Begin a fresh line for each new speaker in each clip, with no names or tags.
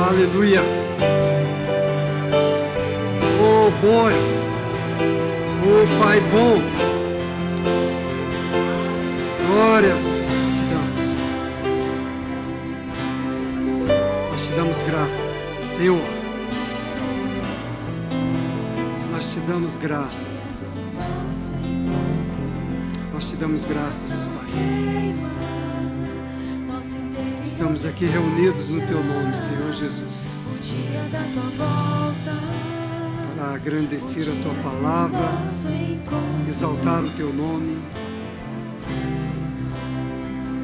Aleluia. Oh, bom. Oh, Pai bom. Glórias te damos. Nós te damos graças, Senhor. Nós te damos graças. Nós te damos graças, Pai. Estamos aqui reunidos no Teu nome, Senhor Jesus, para agrandecer a Tua palavra, exaltar o Teu nome,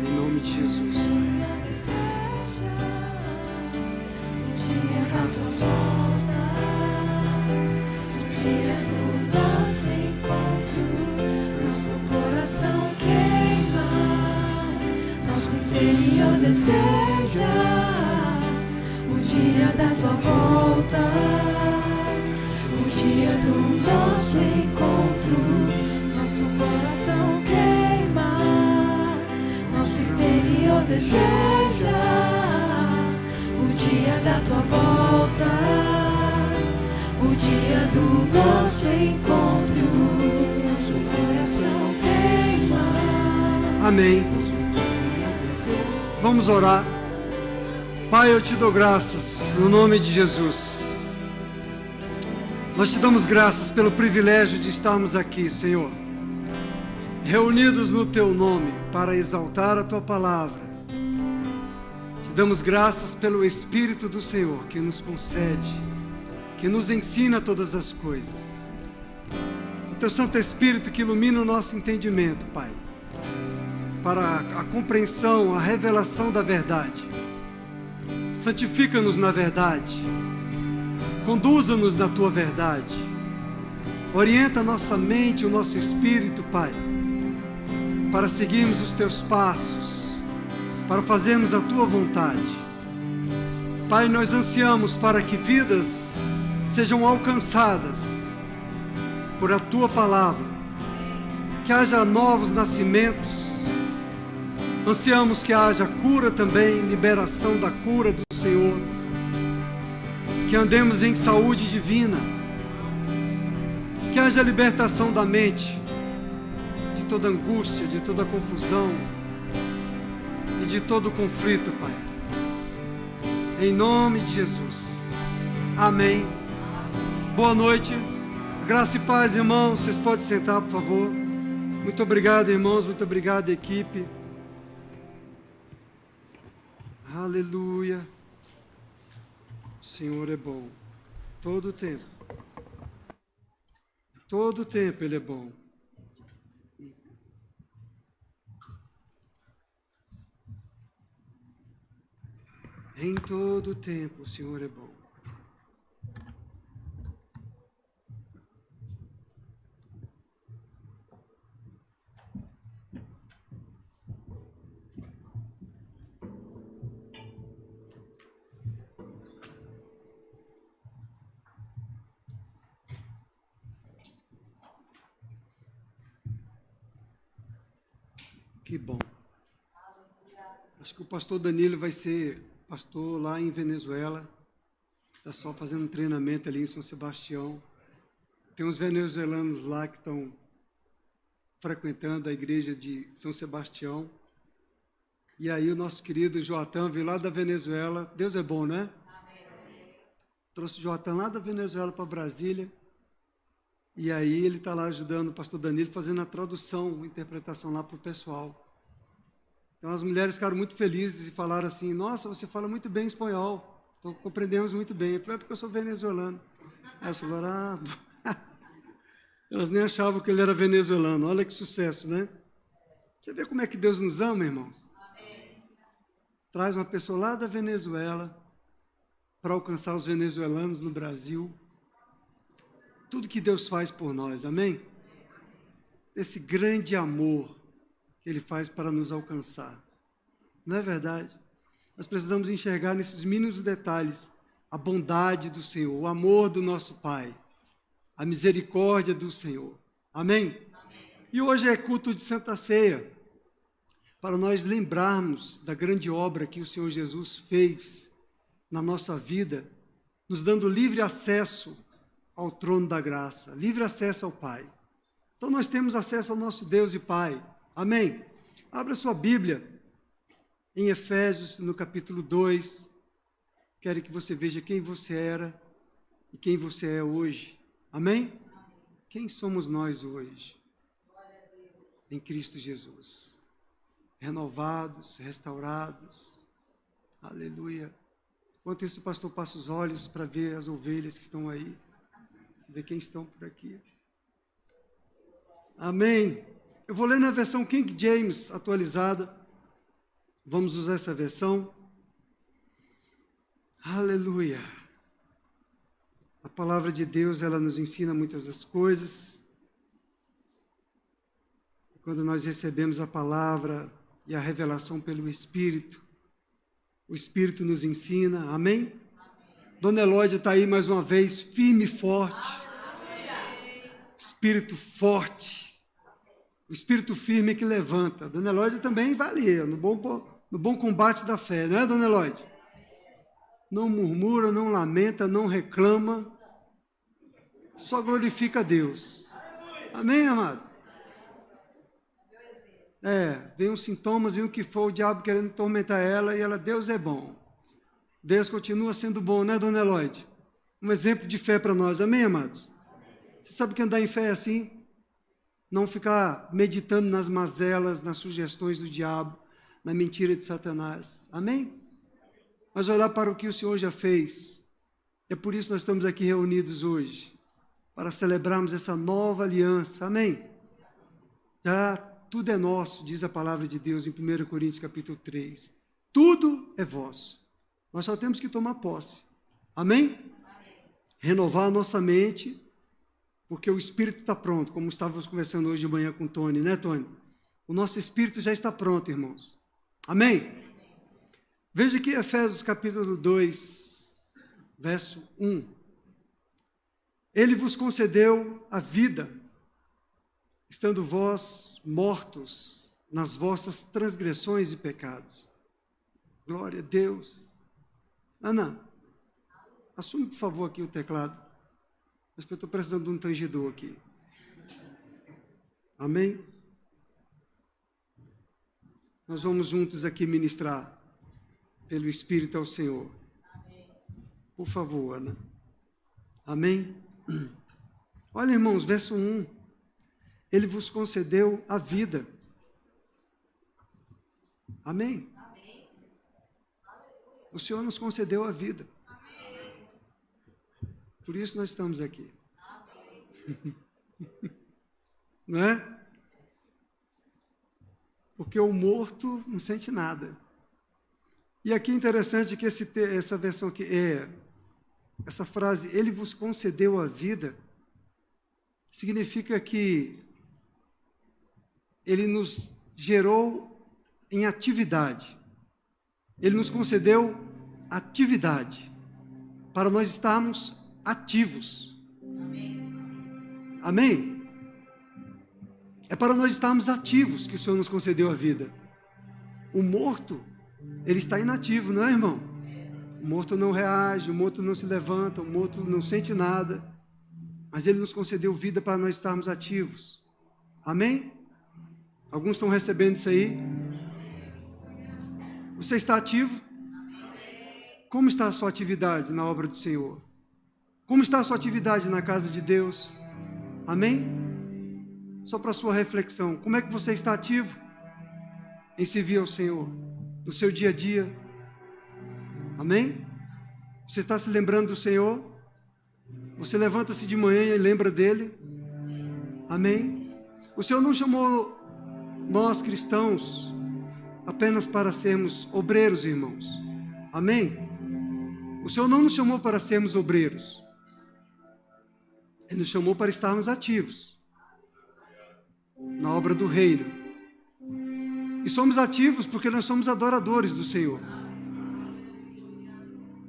em nome de Jesus, Pai. Graças,
nosso coração queima, nosso interior deseja o dia da tua volta, o dia do nosso encontro. Nosso coração queima, nosso interior deseja o dia da tua volta, o dia do nosso encontro. Nosso coração queima.
Amém. Vamos orar. Pai, eu te dou graças no nome de Jesus. Nós te damos graças pelo privilégio de estarmos aqui, Senhor, reunidos no Teu nome para exaltar a Tua palavra. Te damos graças pelo Espírito do Senhor que nos concede, que nos ensina todas as coisas. O Teu Santo Espírito que ilumina o nosso entendimento, Pai, para a compreensão, a revelação da verdade. Santifica-nos na verdade, conduza-nos na Tua verdade, orienta a nossa mente, o nosso espírito, Pai, para seguirmos os Teus passos, para fazermos a Tua vontade. Pai, nós ansiamos para que vidas sejam alcançadas por a Tua palavra, que haja novos nascimentos. Ansiamos que haja cura também, liberação da cura do Senhor, que andemos em saúde divina, que haja libertação da mente, de toda angústia, de toda confusão e de todo conflito, Pai. Em nome de Jesus. Amém. Boa noite. Graça e paz, irmãos. Vocês podem sentar, por favor. Muito obrigado, irmãos. Muito obrigado, equipe. Aleluia. O Senhor é bom. Todo o tempo. Todo o tempo Ele é bom. Em todo o tempo o Senhor é bom. Que bom. Acho que o pastor Danilo vai ser pastor lá em Venezuela. Está só fazendo um treinamento ali em São Sebastião. Tem uns venezuelanos lá que estão frequentando a igreja de São Sebastião. E aí o nosso querido Joatan veio lá da Venezuela. Deus é bom, né? Amém. Trouxe o Joatan lá da Venezuela para Brasília. E aí ele está lá ajudando o pastor Danilo, fazendo a tradução, a interpretação lá para o pessoal. Então as mulheres ficaram muito felizes e falaram assim: nossa, você fala muito bem espanhol, então compreendemos muito bem. Eu falei: é porque eu sou venezuelano. Aí elas falaram: elas nem achavam que ele era venezuelano. Olha que sucesso, né? Você vê como é que Deus nos ama, irmãos? Amém. Traz uma pessoa lá da Venezuela para alcançar os venezuelanos no Brasil. Tudo que Deus faz por nós, amém? Esse grande amor que Ele faz para nos alcançar. Não é verdade? Nós precisamos enxergar nesses mínimos detalhes a bondade do Senhor, o amor do nosso Pai, a misericórdia do Senhor. Amém? Amém. E hoje é culto de Santa Ceia, para nós lembrarmos da grande obra que o Senhor Jesus fez na nossa vida, nos dando livre acesso ao trono da graça, livre acesso ao Pai. Então nós temos acesso ao nosso Deus e Pai. Amém? Abra sua Bíblia em Efésios, no capítulo 2. Quero que você veja quem você era e quem você é hoje. Amém? Quem somos nós hoje? Em Cristo Jesus. Renovados, restaurados. Aleluia. Enquanto isso, o pastor passa os olhos para ver as ovelhas que estão aí. Ver quem estão por aqui. Amém. Eu vou ler na versão King James atualizada. Vamos usar essa versão. Aleluia. A palavra de Deus, ela nos ensina muitas das coisas. Quando nós recebemos a palavra e a revelação pelo Espírito, o Espírito nos ensina. Amém? Dona Elódia está aí mais uma vez, firme e forte. Espírito forte. O espírito firme é que levanta. Dona Elódia também vai ali, no bom combate da fé, não é, Dona Elódia? Não murmura, não lamenta, não reclama, só glorifica a Deus. Amém, amado? Vem os sintomas, vem o que for, o diabo querendo tormentar ela, e ela, Deus é bom. Deus continua sendo bom, né, Dona Elódia? Um exemplo de fé para nós, amém, amados? Você sabe que andar em fé é assim? Não ficar meditando nas mazelas, nas sugestões do diabo, na mentira de Satanás. Amém? Mas olhar para o que o Senhor já fez. É por isso que nós estamos aqui reunidos hoje, para celebrarmos essa nova aliança. Amém? Já tudo é nosso, diz a palavra de Deus em 1 Coríntios capítulo 3. Tudo é vosso. Nós só temos que tomar posse. Amém? Renovar a nossa mente, porque o Espírito está pronto, como estávamos conversando hoje de manhã com o Tony, né, Tony? O nosso Espírito já está pronto, irmãos. Amém? Veja aqui Efésios capítulo 2, verso 1. Ele vos concedeu a vida, estando vós mortos nas vossas transgressões e pecados. Glória a Deus. Ana, assume por favor aqui o teclado. Acho que eu estou precisando de um tangidor aqui. Amém? Nós vamos juntos aqui ministrar pelo Espírito ao Senhor. Por favor, Ana. Amém? Olha, irmãos, verso 1. Ele vos concedeu a vida. Amém? O Senhor nos concedeu a vida. Por isso nós estamos aqui. Não é? Porque o morto não sente nada. E aqui é interessante que essa versão aqui, essa frase, ele vos concedeu a vida, significa que ele nos gerou em atividade. Ele nos concedeu atividade, para nós estarmos ativos. Amém? É para nós estarmos ativos que o Senhor nos concedeu a vida. O morto, ele está inativo, não é, irmão? O morto não reage, o morto não se levanta, o morto não sente nada, mas ele nos concedeu vida para nós estarmos ativos. Amém? Alguns estão recebendo isso aí? Você está ativo? Como está a sua atividade na obra do Senhor? Como está a sua atividade na casa de Deus? Amém? Só para a sua reflexão, como é que você está ativo em servir ao Senhor, no seu dia a dia? Amém? Você está se lembrando do Senhor? Você levanta-se de manhã e lembra dele? Amém? O Senhor não chamou nós cristãos apenas para sermos obreiros, irmãos. Amém? O Senhor não nos chamou para sermos obreiros. Ele nos chamou para estarmos ativos na obra do reino. E somos ativos porque nós somos adoradores do Senhor.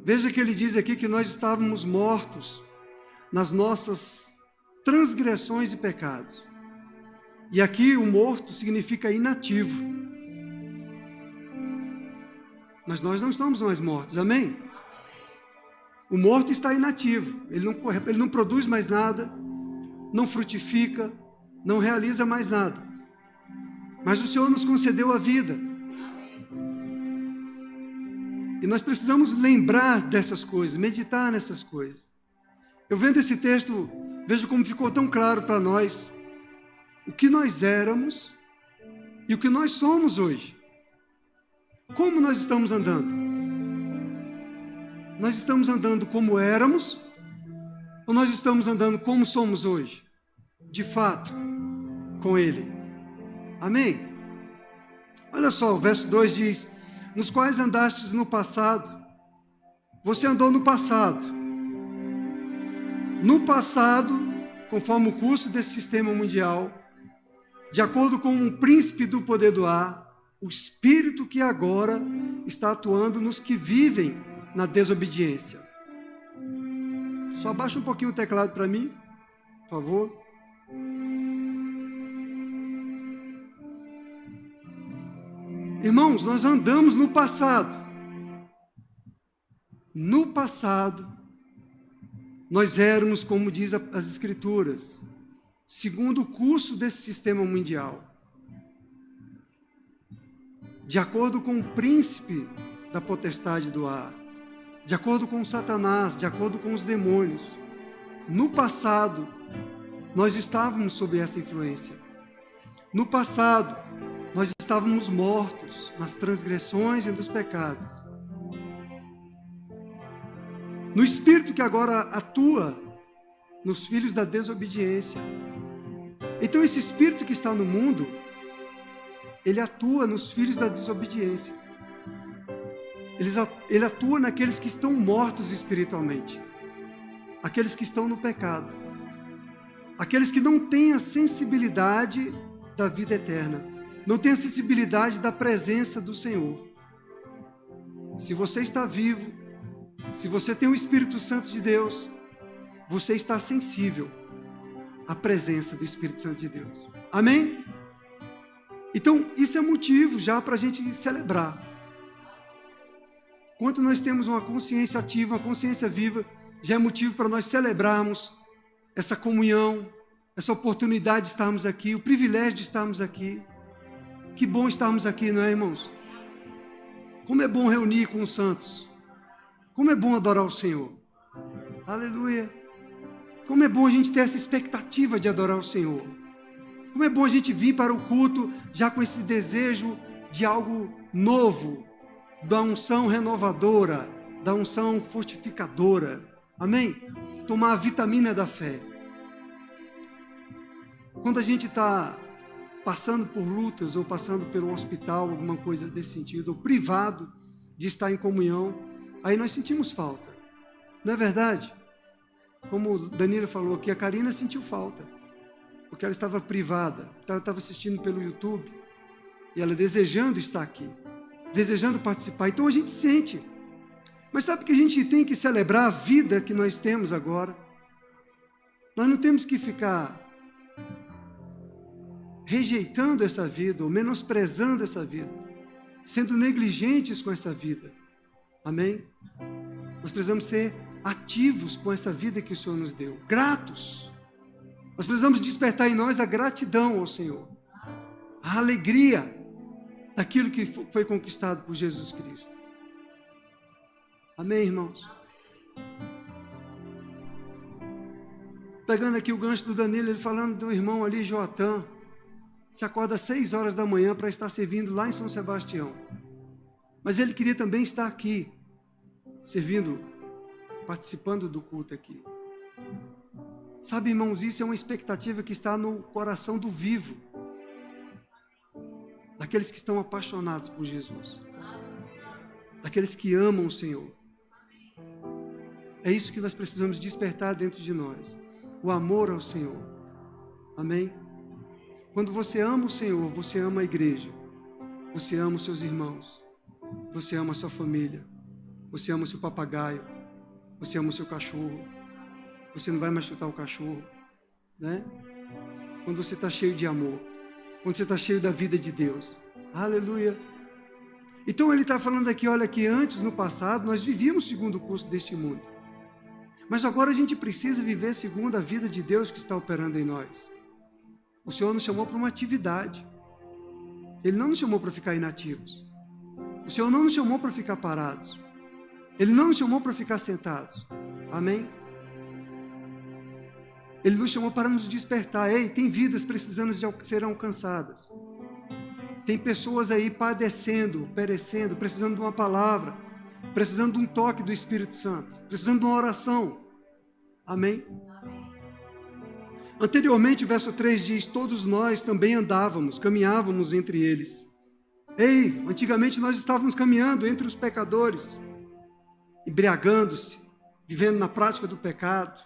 Veja que ele diz aqui que nós estávamos mortos nas nossas transgressões e pecados. E aqui o morto significa inativo. Mas nós não estamos mais mortos, amém? O morto está inativo, ele não produz mais nada, não frutifica, não realiza mais nada. Mas o Senhor nos concedeu a vida. E nós precisamos lembrar dessas coisas, meditar nessas coisas. Eu vendo esse texto, vejo como ficou tão claro para nós o que nós éramos e o que nós somos hoje. Como nós estamos andando? Nós estamos andando como éramos ou nós estamos andando como somos hoje? De fato, com Ele. Amém? Olha só, o verso 2 diz: nos quais andastes no passado. Você andou no passado. No passado, conforme o curso desse sistema mundial, de acordo com um príncipe do poder do ar, o espírito que agora está atuando nos que vivem na desobediência. Só abaixa um pouquinho o teclado para mim, por favor. Irmãos, nós andamos no passado. No passado, nós éramos, como diz as Escrituras, segundo o curso desse sistema mundial, de acordo com o príncipe da potestade do ar, de acordo com Satanás, de acordo com os demônios. No passado, nós estávamos sob essa influência. No passado, nós estávamos mortos nas transgressões e nos pecados. No espírito que agora atua nos filhos da desobediência. Então esse espírito que está no mundo, ele atua nos filhos da desobediência. Ele atua naqueles que estão mortos espiritualmente. Aqueles que estão no pecado. Aqueles que não têm a sensibilidade da vida eterna. Não têm a sensibilidade da presença do Senhor. Se você está vivo, se você tem o Espírito Santo de Deus, você está sensível à presença do Espírito Santo de Deus. Amém? Então, isso é motivo já para a gente celebrar. Quando nós temos uma consciência ativa, uma consciência viva, já é motivo para nós celebrarmos essa comunhão, essa oportunidade de estarmos aqui, o privilégio de estarmos aqui. Que bom estarmos aqui, não é, irmãos? Como é bom reunir com os santos. Como é bom adorar o Senhor. Aleluia. Como é bom a gente ter essa expectativa de adorar o Senhor. Como é bom a gente vir para o culto já com esse desejo de algo novo, da unção renovadora, da unção fortificadora. Amém? Tomar a vitamina da fé. Quando a gente está passando por lutas ou passando pelo hospital, alguma coisa desse sentido, ou privado de estar em comunhão, aí nós sentimos falta. Não é verdade? Como o Danilo falou aqui, a Karina sentiu falta, porque ela estava privada, ela estava assistindo pelo YouTube, e ela desejando estar aqui, desejando participar. Então a gente sente. Mas sabe que a gente tem que celebrar a vida que nós temos agora? Nós não temos que ficar rejeitando essa vida, ou menosprezando essa vida, sendo negligentes com essa vida. Amém? Nós precisamos ser ativos com essa vida que o Senhor nos deu, gratos. Nós precisamos despertar em nós a gratidão ao Senhor, a alegria daquilo que foi conquistado por Jesus Cristo. Amém, irmãos? Pegando aqui o gancho do Danilo, ele falando do irmão ali, Joatã, se acorda às 6 horas da manhã para estar servindo lá em São Sebastião. Mas ele queria também estar aqui, servindo, participando do culto aqui. Sabe, irmãos, isso é uma expectativa que está no coração do vivo, daqueles que estão apaixonados por Jesus, daqueles que amam o Senhor. É isso que nós precisamos despertar dentro de nós, o amor ao Senhor. Amém? Quando você ama o Senhor, você ama a igreja, você ama os seus irmãos, você ama a sua família, você ama o seu papagaio, você ama o seu cachorro, você não vai mais chutar o cachorro, né? Quando você está cheio de amor, quando você está cheio da vida de Deus. Aleluia! Então ele está falando aqui, olha, que antes, no passado, nós vivíamos segundo o curso deste mundo. Mas agora a gente precisa viver segundo a vida de Deus que está operando em nós. O Senhor nos chamou para uma atividade. Ele não nos chamou para ficar inativos. O Senhor não nos chamou para ficar parados. Ele não nos chamou para ficar sentados. Amém? Ele nos chamou para nos despertar. Ei, tem vidas precisando de ser alcançadas. Tem pessoas aí padecendo, perecendo, precisando de uma palavra, precisando de um toque do Espírito Santo, precisando de uma oração. Amém? Anteriormente, o verso 3 diz: todos nós também andávamos, caminhávamos entre eles. Ei, antigamente nós estávamos caminhando entre os pecadores, embriagando-se, vivendo na prática do pecado,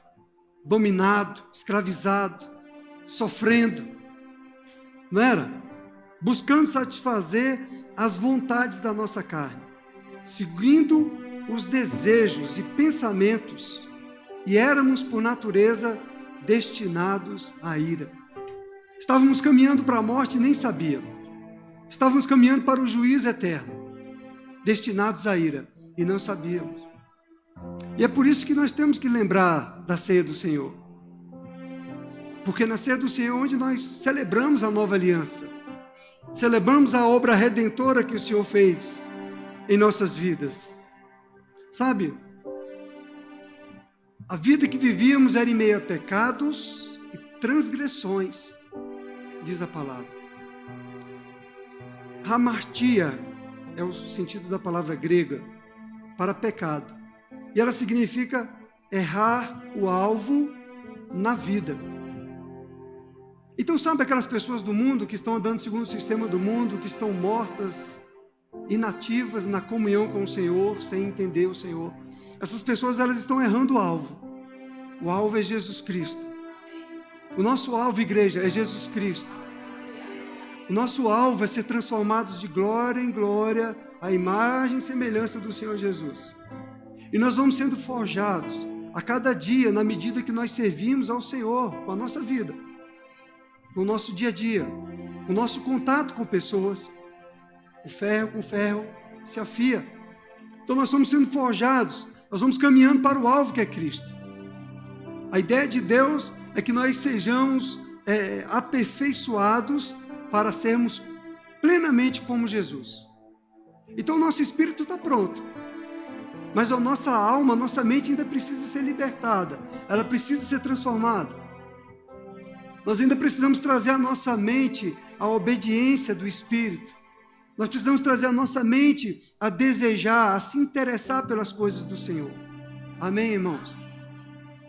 dominado, escravizado, sofrendo, não era? Buscando satisfazer as vontades da nossa carne, seguindo os desejos e pensamentos, e éramos por natureza destinados à ira. Estávamos caminhando para a morte e nem sabíamos. Estávamos caminhando para o juízo eterno, destinados à ira, e não sabíamos. E é por isso que nós temos que lembrar da ceia do Senhor. Porque na ceia do Senhor, onde nós celebramos a nova aliança, celebramos a obra redentora que o Senhor fez em nossas vidas. Sabe, a vida que vivíamos era em meio a pecados e transgressões, diz a palavra. Hamartia é o sentido da palavra grega para pecado. E ela significa errar o alvo na vida. Então, sabe aquelas pessoas do mundo que estão andando segundo o sistema do mundo, que estão mortas, inativas na comunhão com o Senhor, sem entender o Senhor? Essas pessoas, elas estão errando o alvo. O alvo é Jesus Cristo. O nosso alvo, igreja, é Jesus Cristo. O nosso alvo é ser transformados de glória em glória à imagem e semelhança do Senhor Jesus. E nós vamos sendo forjados a cada dia, na medida que nós servimos ao Senhor com a nossa vida, com o nosso dia a dia, o nosso contato com pessoas. O ferro com ferro se afia. Então nós estamos sendo forjados, nós vamos caminhando para o alvo que é Cristo. A ideia de Deus é que nós sejamos aperfeiçoados para sermos plenamente como Jesus. Então o nosso espírito está pronto, mas a nossa alma, a nossa mente ainda precisa ser libertada, ela precisa ser transformada. Nós ainda precisamos trazer a nossa mente à obediência do Espírito. Nós precisamos trazer a nossa mente a desejar, a se interessar pelas coisas do Senhor. Amém, irmãos?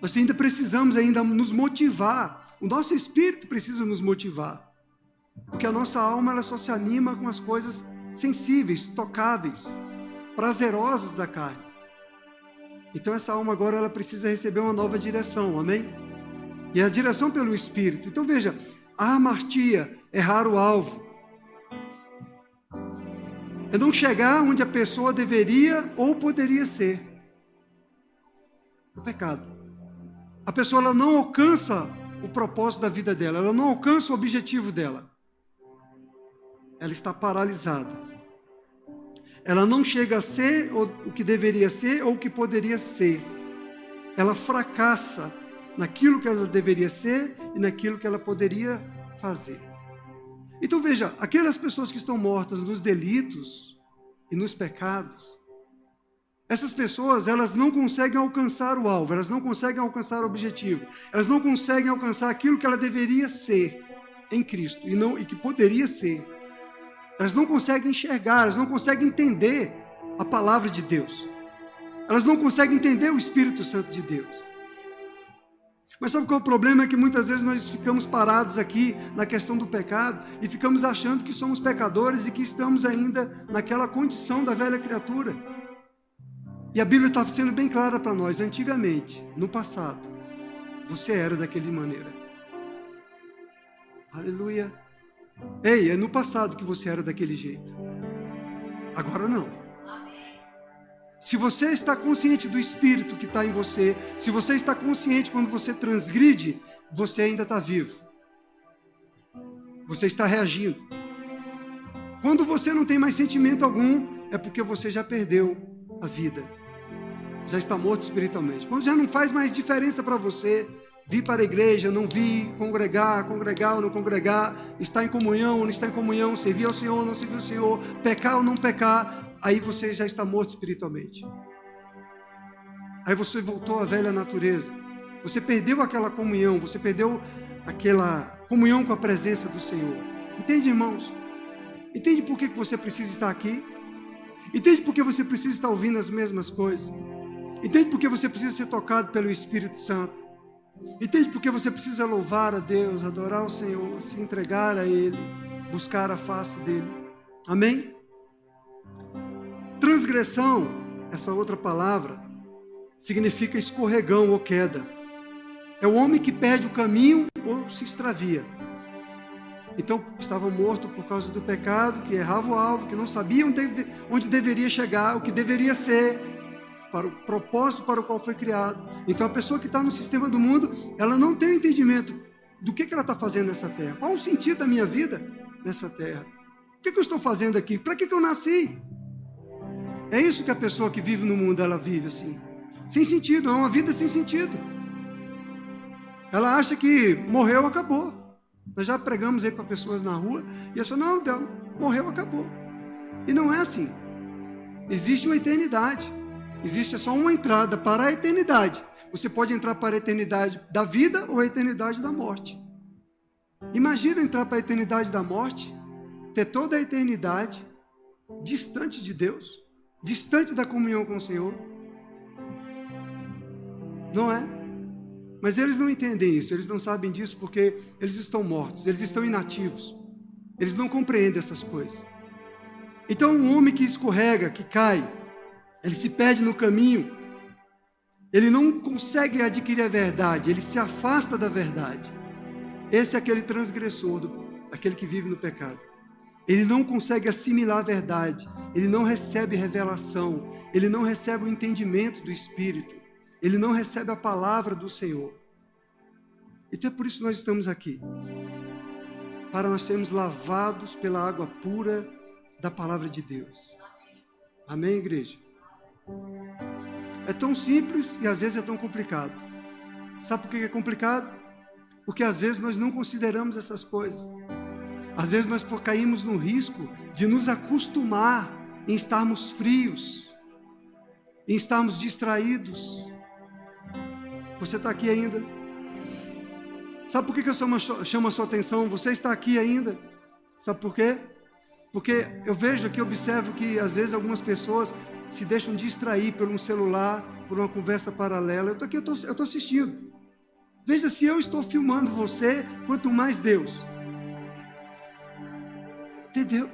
Nós ainda precisamos nos motivar. O nosso espírito precisa nos motivar. Porque a nossa alma, ela só se anima com as coisas sensíveis, tocáveis, prazerosas da carne. Então essa alma agora, ela precisa receber uma nova direção, amém? E a direção pelo Espírito. Então veja, a hamartia, errar o alvo, é não chegar onde a pessoa deveria ou poderia ser. O pecado. A pessoa, ela não alcança o propósito da vida dela, ela não alcança o objetivo dela. Ela está paralisada. Ela não chega a ser o que deveria ser ou o que poderia ser. Ela fracassa naquilo que ela deveria ser e naquilo que ela poderia fazer. Então veja, aquelas pessoas que estão mortas nos delitos e nos pecados, essas pessoas, elas não conseguem alcançar o alvo, elas não conseguem alcançar o objetivo, elas não conseguem alcançar aquilo que ela deveria ser em Cristo e que poderia ser. Elas não conseguem enxergar, elas não conseguem entender a palavra de Deus. Elas não conseguem entender o Espírito Santo de Deus. Mas sabe qual é o problema? É que muitas vezes nós ficamos parados aqui na questão do pecado e ficamos achando que somos pecadores e que estamos ainda naquela condição da velha criatura. E a Bíblia está sendo bem clara para nós. Antigamente, no passado, você era daquela maneira. Aleluia. Ei, é no passado que você era daquele jeito. Agora não. Se você está consciente do Espírito que está em você, se você está consciente quando você transgride, você ainda está vivo. Você está reagindo. Quando você não tem mais sentimento algum, é porque você já perdeu a vida. já está morto espiritualmente. Quando já não faz mais diferença para você vir para a igreja, não vir, congregar ou não congregar, estar em comunhão ou não estar em comunhão, servir ao Senhor ou não servir ao Senhor, pecar ou não pecar, aí você já está morto espiritualmente. Aí você voltou à velha natureza. Você perdeu aquela comunhão, você perdeu aquela comunhão com a presença do Senhor. Entende, irmãos? Entende por que você precisa estar aqui? Entende por que você precisa estar ouvindo as mesmas coisas? Entende por que você precisa ser tocado pelo Espírito Santo? Entende por que você precisa louvar a Deus, adorar o Senhor, se entregar a Ele, buscar a face dEle? Amém? Transgressão, essa outra palavra, significa escorregão ou queda. É o homem que perde o caminho ou se extravia. Então, estava morto por causa do pecado, que errava o alvo, que não sabia onde deveria chegar, o que deveria ser, para o propósito para o qual foi criado. Então, a pessoa que está no sistema do mundo, ela não tem o entendimento do que ela está fazendo nessa terra. Qual o sentido da minha vida nessa terra? O que eu estou fazendo aqui? Para que eu nasci? É isso que a pessoa que vive no mundo, ela vive assim. Sem sentido, é uma vida sem sentido. Ela acha que morreu, acabou. Nós já pregamos aí para pessoas na rua, e elas falam, não, morreu, acabou. E não é assim. Existe uma eternidade. Existe só uma entrada para a eternidade. Você pode entrar para a eternidade da vida ou a eternidade da morte. Imagina entrar para a eternidade da morte, ter toda a eternidade distante de Deus, distante da comunhão com o Senhor. Não é? Mas eles não entendem isso, eles não sabem disso porque eles estão mortos, eles estão inativos. Eles não compreendem essas coisas. Então, um homem que escorrega, que cai, ele se perde no caminho, ele não consegue adquirir a verdade, ele se afasta da verdade. Esse é aquele transgressor, aquele que vive no pecado. Ele não consegue assimilar a verdade, ele não recebe revelação, ele não recebe o entendimento do Espírito, ele não recebe a palavra do Senhor. Então é por isso que nós estamos aqui, para nós sermos lavados pela água pura da palavra de Deus. Amém, igreja? É tão simples e às vezes é tão complicado. Sabe por que é complicado? Porque às vezes nós não consideramos essas coisas. Às vezes nós caímos no risco de nos acostumar em estarmos frios, em estarmos distraídos. Você está aqui ainda? Sabe por que eu chamo a sua atenção? Você está aqui ainda? Sabe por quê? Porque eu vejo aqui, observo que às vezes algumas pessoas se deixam distrair por um celular, por uma conversa paralela. Eu estou aqui, eu estou assistindo. Veja, se eu estou filmando você, quanto mais Deus. Entendeu?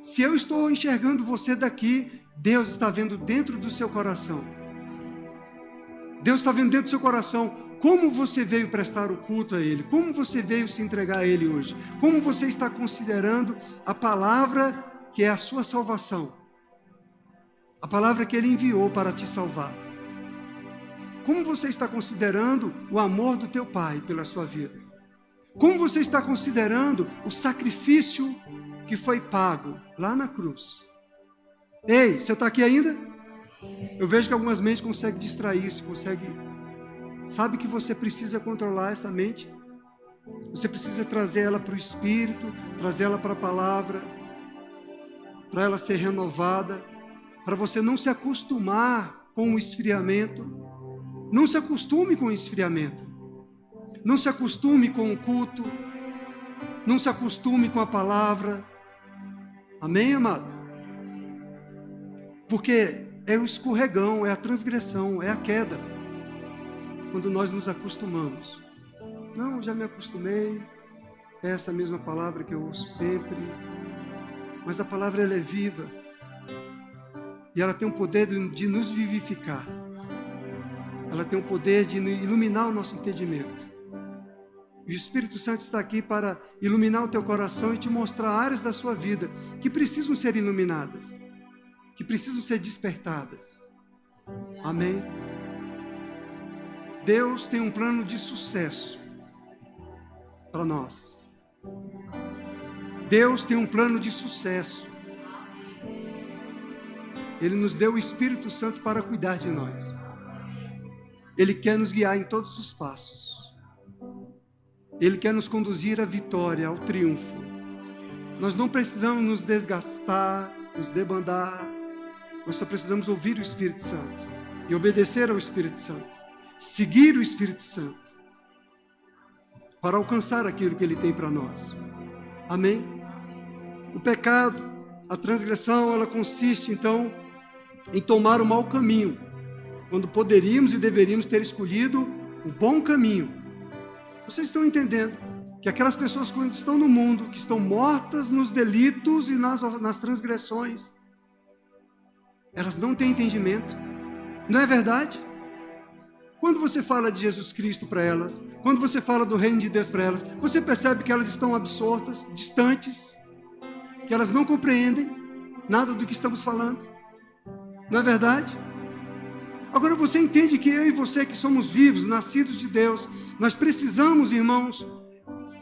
Se eu estou enxergando você daqui, Deus está vendo dentro do seu coração. Deus está vendo dentro do seu coração como você veio prestar o culto a Ele, como você veio se entregar a Ele hoje, como você está considerando a palavra que é a sua salvação, a palavra que Ele enviou para te salvar. Como você está considerando o amor do teu Pai pela sua vida? Como você está considerando o sacrifício que foi pago lá na cruz? Ei, você está aqui ainda? Eu vejo que algumas mentes conseguem distrair-se, sabe que você precisa controlar essa mente? Você precisa trazer ela para o Espírito, trazer ela para a palavra, para ela ser renovada, para você não se acostumar com o esfriamento. Não se acostume com o esfriamento. Não se acostume com o culto. Não se acostume com a palavra. Amém, amado? Porque é o escorregão, é a transgressão, é a queda. Quando nós nos acostumamos. Não, já me acostumei. É essa mesma palavra que eu ouço sempre. Mas a palavra ela é viva. E ela tem o poder de nos vivificar. Ela tem o poder de iluminar o nosso entendimento. E o Espírito Santo está aqui para iluminar o teu coração e te mostrar áreas da sua vida que precisam ser iluminadas, que precisam ser despertadas. Amém? Deus tem um plano de sucesso para nós. Deus tem um plano de sucesso. Ele nos deu o Espírito Santo para cuidar de nós. Ele quer nos guiar em todos os passos. Ele quer nos conduzir à vitória, ao triunfo. Nós não precisamos nos desgastar, nos debandar. Nós só precisamos ouvir o Espírito Santo e obedecer ao Espírito Santo. Seguir o Espírito Santo para alcançar aquilo que Ele tem para nós. Amém? O pecado, a transgressão, ela consiste, então, em tomar o mau caminho, quando poderíamos e deveríamos ter escolhido o bom caminho. Vocês estão entendendo que aquelas pessoas que estão no mundo, que estão mortas nos delitos e nas transgressões, elas não têm entendimento. Não é verdade? Quando você fala de Jesus Cristo para elas, quando você fala do reino de Deus para elas, você percebe que elas estão absortas, distantes, que elas não compreendem nada do que estamos falando. Não é verdade? Agora você entende que eu e você que somos vivos, nascidos de Deus, nós precisamos, irmãos,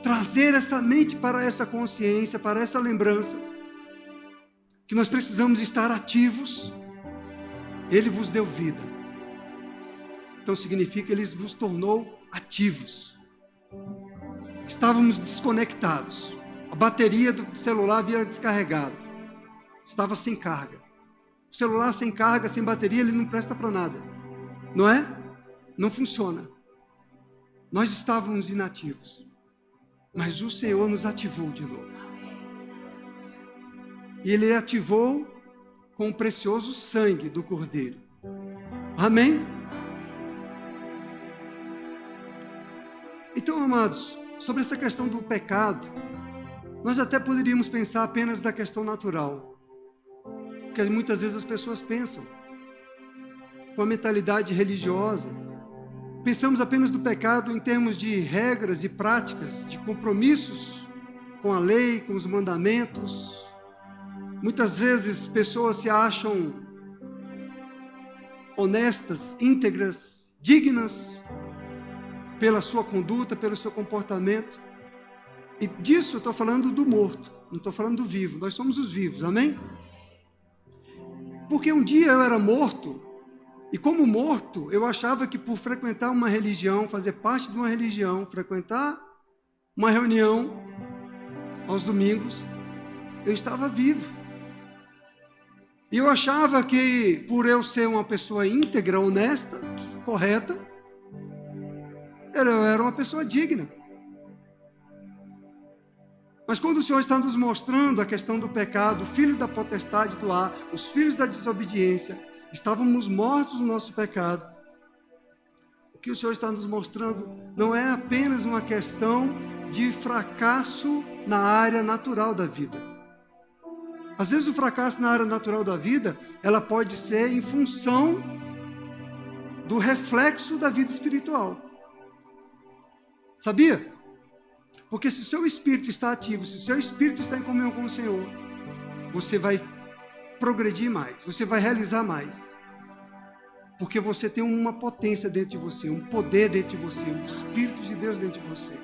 trazer essa mente para essa consciência, para essa lembrança, que nós precisamos estar ativos. Ele vos deu vida. Então significa que Ele vos tornou ativos. Estávamos desconectados. A bateria do celular havia descarregado. Estava sem carga. O celular sem carga, sem bateria, ele não presta para nada. Não é? Não funciona. Nós estávamos inativos. Mas o Senhor nos ativou de novo. E Ele ativou com o precioso sangue do Cordeiro. Amém? Então, amados, sobre essa questão do pecado, nós até poderíamos pensar apenas da questão natural. Porque muitas vezes as pessoas pensam com a mentalidade religiosa. Pensamos apenas do pecado em termos de regras e práticas, de compromissos com a lei, com os mandamentos. Muitas vezes pessoas se acham honestas, íntegras, dignas pela sua conduta, pelo seu comportamento. E disso eu estou falando do morto, não estou falando do vivo. Nós somos os vivos, amém? Porque um dia eu era morto, e como morto, eu achava que por frequentar uma religião, fazer parte de uma religião, frequentar uma reunião aos domingos, eu estava vivo. E eu achava que por eu ser uma pessoa íntegra, honesta, correta, eu era uma pessoa digna. Mas quando o Senhor está nos mostrando a questão do pecado, o filho da potestade do ar, os filhos da desobediência, estávamos mortos no nosso pecado. O que o Senhor está nos mostrando não é apenas uma questão de fracasso na área natural da vida. Às vezes o fracasso na área natural da vida, ela pode ser em função do reflexo da vida espiritual. Sabia? Porque se o seu espírito está ativo, se o seu espírito está em comunhão com o Senhor, você vai progredir mais, você vai realizar mais. Porque você tem uma potência dentro de você, um poder dentro de você, um Espírito de Deus dentro de você.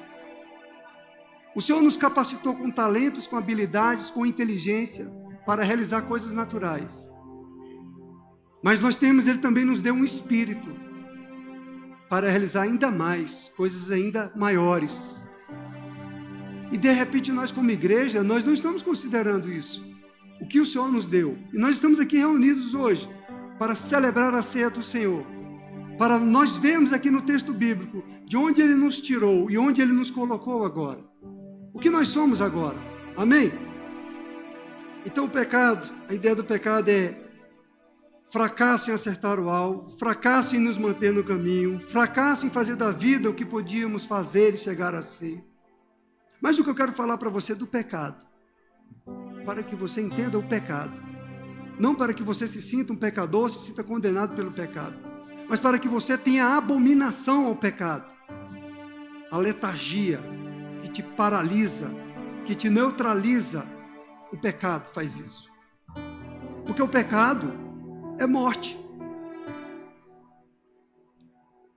O Senhor nos capacitou com talentos, com habilidades, com inteligência, para realizar coisas naturais. Mas Ele também nos deu um espírito, para realizar ainda mais, coisas ainda maiores. E de repente nós como igreja, nós não estamos considerando isso. O que o Senhor nos deu. E nós estamos aqui reunidos hoje para celebrar a ceia do Senhor. Para nós vermos aqui no texto bíblico de onde Ele nos tirou e onde Ele nos colocou agora. O que nós somos agora. Amém? Então o pecado, a ideia do pecado é fracasso em acertar o alvo, fracasso em nos manter no caminho, fracasso em fazer da vida o que podíamos fazer e chegar a ser. Mas o que eu quero falar para você é do pecado, para que você entenda o pecado, não para que você se sinta um pecador, se sinta condenado pelo pecado, mas para que você tenha abominação ao pecado, a letargia que te paralisa, que te neutraliza. O pecado faz isso, porque o pecado é morte.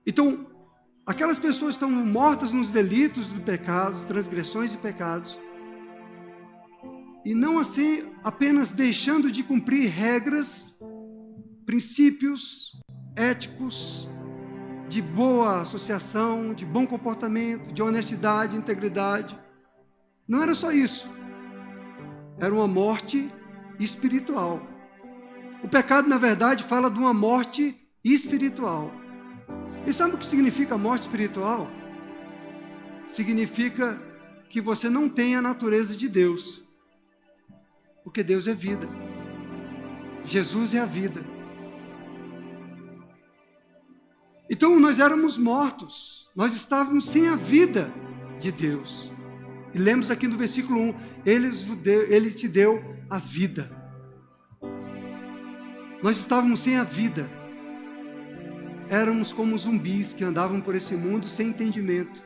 Então, aquelas pessoas estão mortas nos delitos de pecados, transgressões e pecados, e não assim apenas deixando de cumprir regras princípios éticos, de boa associação, de bom comportamento, de honestidade, integridade. Não era só isso. Era uma morte espiritual. O pecado, na verdade, fala de uma morte espiritual. E sabe o que significa morte espiritual? Significa que você não tem a natureza de Deus. Porque Deus é vida. Jesus é a vida. Então nós éramos mortos. Nós estávamos sem a vida de Deus. E lemos aqui no versículo 1, Ele te deu a vida. Nós estávamos sem a vida. Éramos como zumbis que andavam por esse mundo sem entendimento.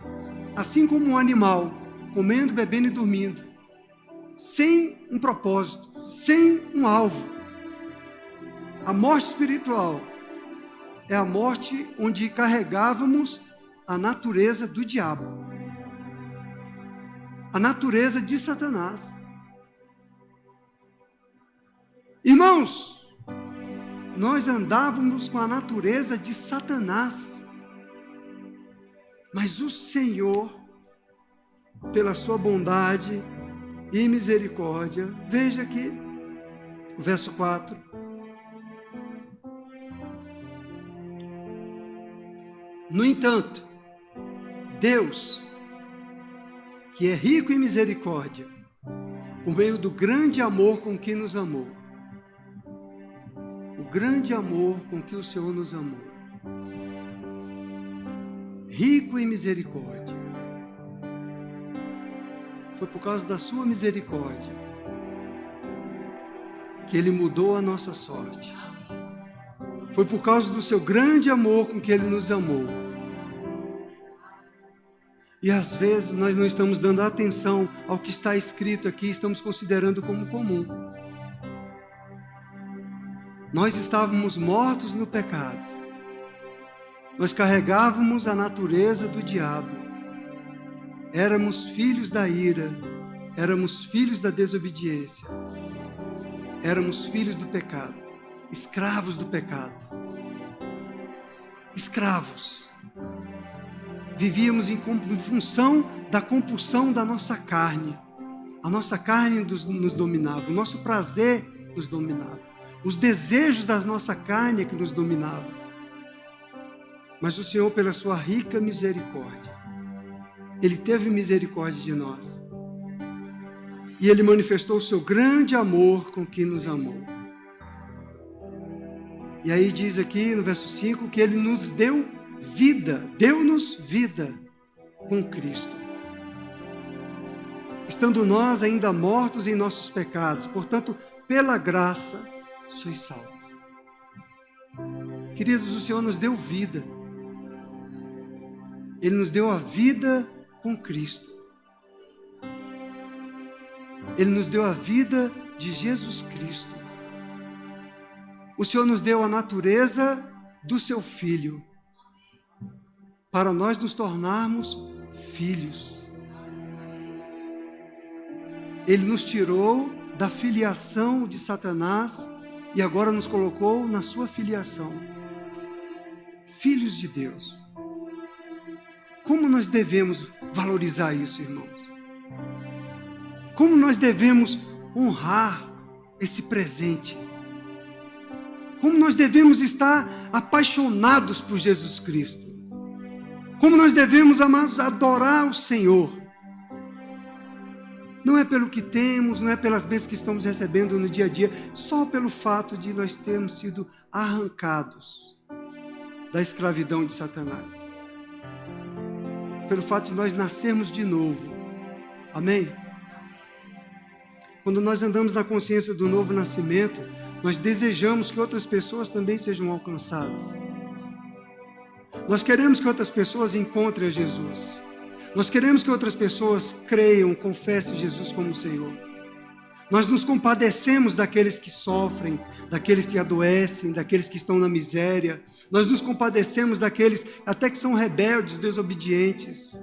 Assim como um animal, comendo, bebendo e dormindo. Sem um propósito, sem um alvo. A morte espiritual é a morte onde carregávamos a natureza do diabo. A natureza de Satanás. Irmãos, nós andávamos com a natureza de Satanás. Mas o Senhor, pela sua bondade e misericórdia, veja aqui, o verso 4. No entanto, Deus, que é rico em misericórdia, por meio do grande amor com que nos amou, o grande amor com que o Senhor nos amou, rico em misericórdia, foi por causa da sua misericórdia que Ele mudou a nossa sorte. Foi por causa do seu grande amor com que Ele nos amou. E às vezes nós não estamos dando atenção ao que está escrito aqui, estamos considerando como comum. Nós estávamos mortos no pecado. Nós carregávamos a natureza do diabo. Éramos filhos da ira, éramos filhos da desobediência, éramos filhos do pecado, escravos do pecado. Escravos. Vivíamos em função da compulsão da nossa carne. A nossa carne nos dominava, o nosso prazer nos dominava, os desejos da nossa carne é que nos dominavam. Mas o Senhor, pela sua rica misericórdia, Ele teve misericórdia de nós. E Ele manifestou o seu grande amor com que nos amou. E aí diz aqui no verso 5 que Ele nos deu vida, deu-nos vida com Cristo. Estando nós ainda mortos em nossos pecados, portanto, pela graça, sois salvos. Queridos, o Senhor nos deu vida. Ele nos deu a vida com Cristo. Ele nos deu a vida de Jesus Cristo. O Senhor nos deu a natureza do seu Filho, para nós nos tornarmos filhos. Ele nos tirou da filiação de Satanás e agora nos colocou na sua filiação. Filhos de Deus. Como nós devemos valorizar isso, irmãos? Como nós devemos honrar esse presente? Como nós devemos estar apaixonados por Jesus Cristo? Como nós devemos, amados, adorar o Senhor? Não é pelo que temos, não é pelas bênçãos que estamos recebendo no dia a dia, só pelo fato de nós termos sido arrancados da escravidão de Satanás. Pelo fato de nós nascermos de novo. Amém? Quando nós andamos na consciência do novo nascimento, nós desejamos que outras pessoas também sejam alcançadas. Nós queremos que outras pessoas encontrem a Jesus. Nós queremos que outras pessoas creiam, confessem Jesus como Senhor. Nós nos compadecemos daqueles que sofrem, daqueles que adoecem, daqueles que estão na miséria. Nós nos compadecemos daqueles até que são rebeldes, desobedientes,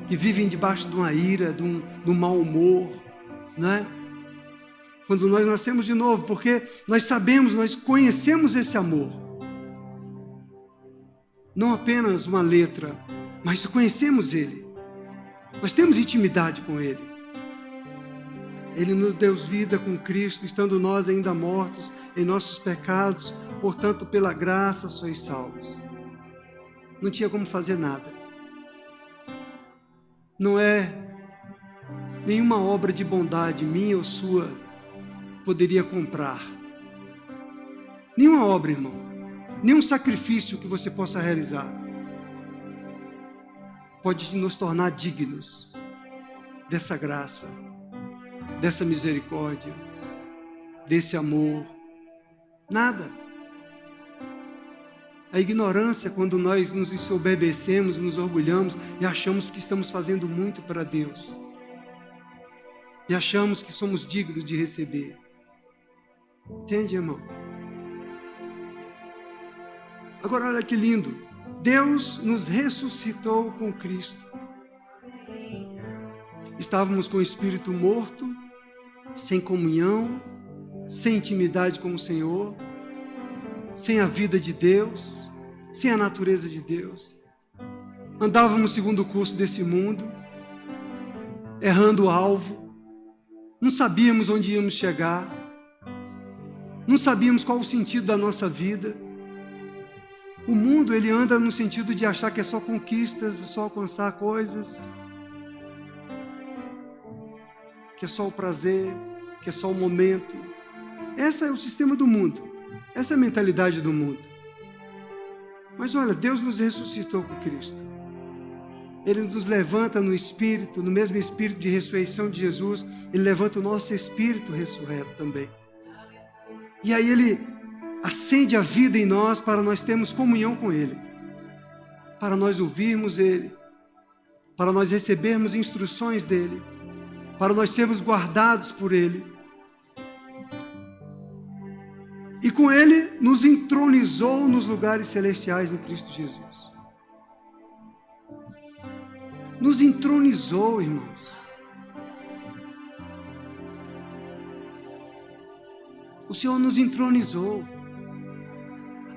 que vivem debaixo de uma ira, de um mau humor, né? quando nós nascemos de novo, porque nós sabemos, nós conhecemos esse amor. Não apenas uma letra, mas conhecemos Ele. Nós temos intimidade com Ele. Ele nos deu vida com Cristo, estando nós ainda mortos em nossos pecados, portanto, pela graça sois salvos. Não tinha como fazer nada. Não é nenhuma obra de bondade minha ou sua poderia comprar. Nenhuma obra, irmão. Nenhum sacrifício que você possa realizar pode nos tornar dignos dessa graça, dessa misericórdia, desse amor. Nada. A ignorância, quando nós nos ensoberbecemos, nos orgulhamos e achamos que estamos fazendo muito para Deus. E achamos que somos dignos de receber. Entende, irmão? Agora, olha que lindo. Deus nos ressuscitou com Cristo. Estávamos com o espírito morto, sem comunhão, sem intimidade com o Senhor, sem a vida de Deus, sem a natureza de Deus. Andávamos segundo o curso desse mundo, errando o alvo, não sabíamos onde íamos chegar, não sabíamos qual o sentido da nossa vida. O mundo, ele anda no sentido de achar que é só conquistas, é só alcançar coisas, que é só o prazer, que é só o momento. Esse é o sistema do mundo, essa é a mentalidade do mundo. Mas olha, Deus nos ressuscitou com Cristo. Ele nos levanta no Espírito, no mesmo Espírito de ressurreição de Jesus, Ele levanta o nosso Espírito ressurreto também. E aí Ele acende a vida em nós para nós termos comunhão com Ele, para nós ouvirmos Ele, para nós recebermos instruções dEle, para nós sermos guardados por Ele. E com Ele nos entronizou nos lugares celestiais em Cristo Jesus. Nos entronizou, irmãos. O Senhor nos entronizou.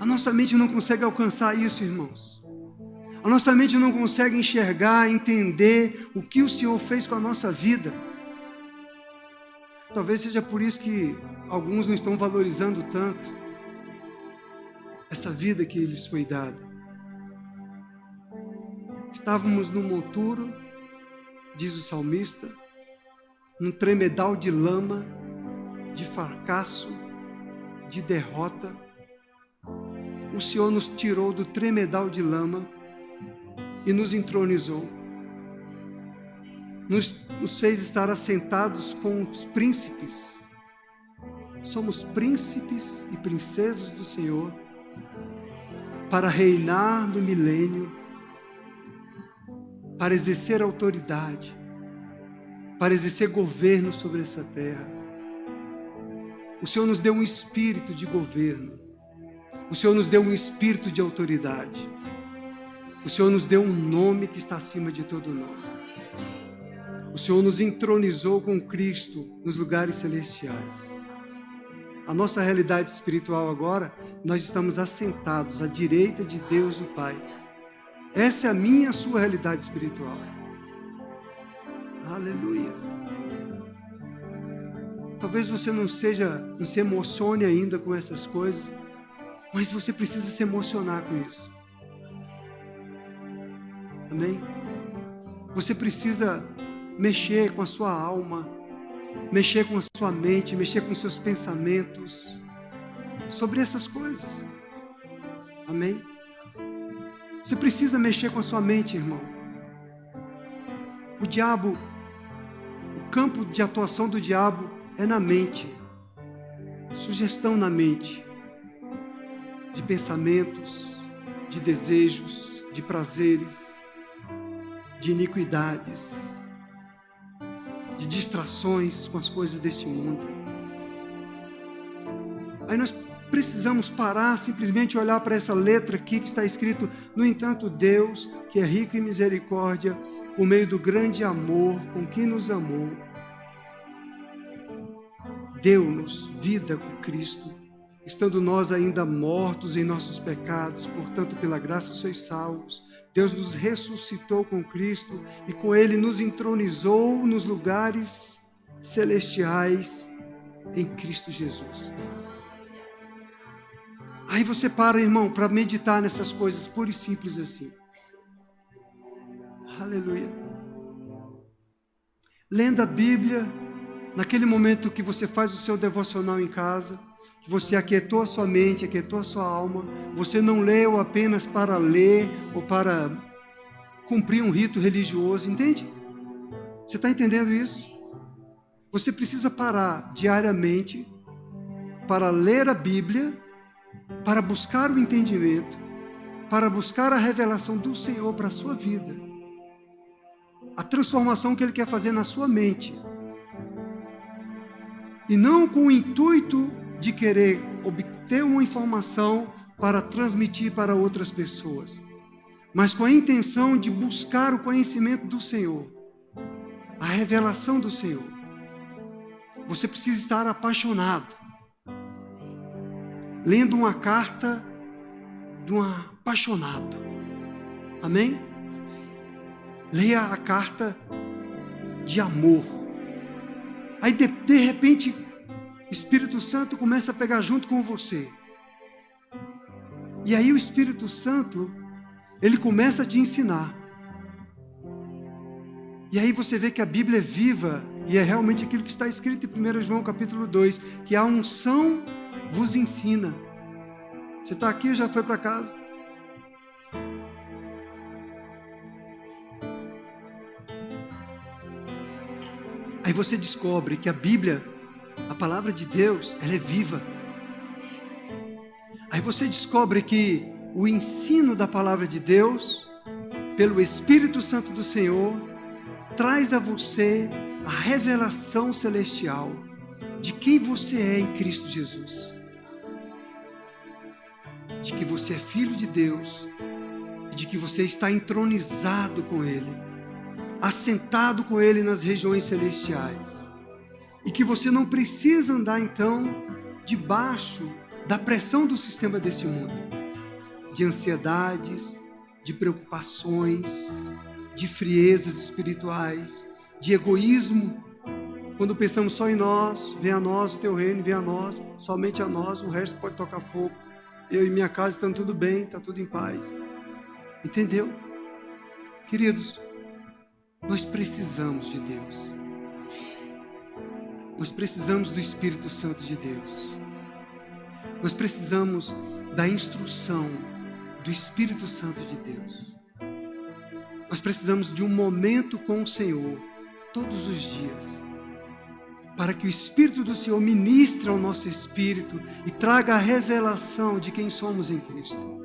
A nossa mente não consegue alcançar isso, irmãos. A nossa mente não consegue enxergar, entender o que o Senhor fez com a nossa vida. Talvez seja por isso que alguns não estão valorizando tanto essa vida que lhes foi dada. Estávamos no monturo, diz o salmista, num tremedal de lama, de fracasso, de derrota. O Senhor nos tirou do tremedal de lama e nos entronizou. Nos fez estar assentados com os príncipes. Somos príncipes e princesas do Senhor para reinar no milênio, para exercer autoridade, para exercer governo sobre essa terra. O Senhor nos deu um espírito de governo. O Senhor nos deu um espírito de autoridade. O Senhor nos deu um nome que está acima de todo nome. O Senhor nos entronizou com Cristo nos lugares celestiais. A nossa realidade espiritual agora, nós estamos assentados à direita de Deus o Pai. Essa é a minha e a sua realidade espiritual. Aleluia. Talvez você não se emocione ainda com essas coisas, mas você precisa se emocionar com isso. Amém? Você precisa mexer com a sua alma, mexer com a sua mente, mexer com seus pensamentos sobre essas coisas. Amém? Você precisa mexer com a sua mente, irmão. O diabo, o campo de atuação do diabo é na mente. Sugestão na mente. De pensamentos, de desejos, de prazeres, de iniquidades, de distrações com as coisas deste mundo. Aí nós precisamos parar, simplesmente olhar para essa letra aqui que está escrito: no entanto, Deus, que é rico em misericórdia, por meio do grande amor com que nos amou, deu-nos vida com Cristo, estando nós ainda mortos em nossos pecados, portanto, pela graça sois salvos. Deus nos ressuscitou com Cristo e com Ele nos entronizou nos lugares celestiais em Cristo Jesus. Aí você para, irmão, para meditar nessas coisas, pura e simples assim. Aleluia. Lendo a Bíblia, naquele momento que você faz o seu devocional em casa, que você aquietou a sua mente, aquietou a sua alma, você não leu apenas para ler ou para cumprir um rito religioso, entende? Você está entendendo isso? Você precisa parar diariamente para ler a Bíblia, para buscar o entendimento, para buscar a revelação do Senhor para a sua vida, a transformação que Ele quer fazer na sua mente, e não com o intuito de querer obter uma informação para transmitir para outras pessoas, mas com a intenção de buscar o conhecimento do Senhor, a revelação do Senhor. Você precisa estar apaixonado, lendo uma carta de um apaixonado. Amém? Leia a carta de amor. Aí de repente o Espírito Santo começa a pegar junto com você. E aí o Espírito Santo, ele começa a te ensinar. E aí você vê que a Bíblia é viva e é realmente aquilo que está escrito em 1 João capítulo 2, que a unção vos ensina. Você está aqui ou já foi para casa? Aí você descobre que a Bíblia, a palavra de Deus, ela é viva. Aí você descobre que o ensino da palavra de Deus, pelo Espírito Santo do Senhor, traz a você a revelação celestial de quem você é em Cristo Jesus. De que você é filho de Deus, e de que você está entronizado com Ele, assentado com Ele nas regiões celestiais, e que você não precisa andar então debaixo da pressão do sistema desse mundo, de ansiedades, de preocupações, de friezas espirituais, de egoísmo. Quando pensamos só em nós, vem a nós o teu reino, vem a nós, somente a nós, o resto pode tocar fogo. Eu e minha casa estão tudo bem, está tudo em paz. Entendeu? Queridos, nós precisamos de Deus. Nós precisamos do Espírito Santo de Deus. Nós precisamos da instrução do Espírito Santo de Deus. Nós precisamos de um momento com o Senhor, todos os dias, para que o Espírito do Senhor ministre ao nosso espírito e traga a revelação de quem somos em Cristo.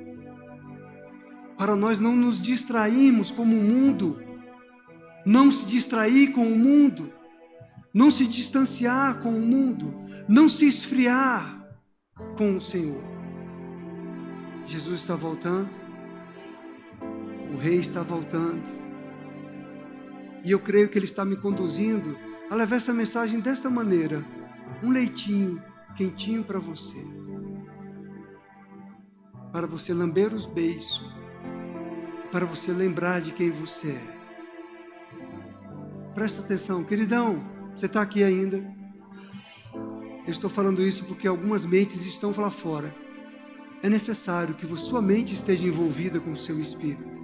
Para nós não nos distrairmos como o mundo, não se distrair com o mundo, não se distanciar com o mundo, não se esfriar com o Senhor. Jesus está voltando, o Rei está voltando, e eu creio que Ele está me conduzindo a levar essa mensagem desta maneira, um leitinho quentinho para você lamber os beiços, para você lembrar de quem você é. Presta atenção, queridão, você está aqui ainda? Eu estou falando isso porque algumas mentes estão lá fora. É necessário que sua mente esteja envolvida com o seu espírito,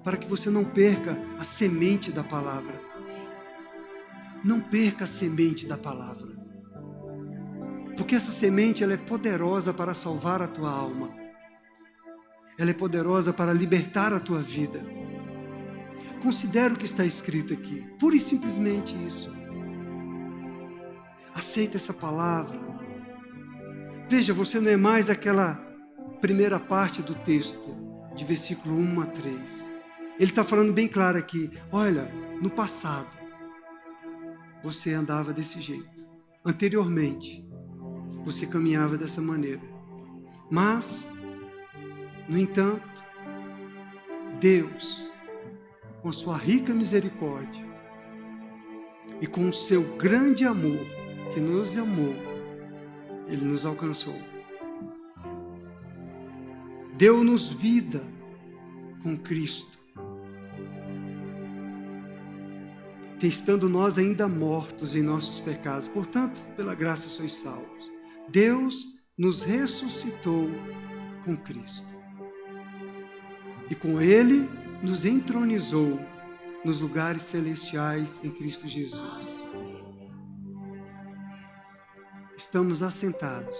para que você não perca a semente da palavra. Não perca a semente da palavra, porque essa semente ela é poderosa para salvar a tua alma, ela é poderosa para libertar a tua vida. Considera o que está escrito aqui, pura e simplesmente isso. Aceita essa palavra. Veja, você não é mais aquela primeira parte do texto, de versículo 1 a 3. Ele está falando bem claro aqui, olha, no passado, você andava desse jeito. Anteriormente, você caminhava dessa maneira. Mas, no entanto, Deus, com a sua rica misericórdia e com o seu grande amor, que nos amou, Ele nos alcançou. Deu-nos vida com Cristo, estando nós ainda mortos em nossos pecados. Portanto, pela graça sois salvos. Deus nos ressuscitou com Cristo. E com Ele nos entronizou nos lugares celestiais em Cristo Jesus. Estamos assentados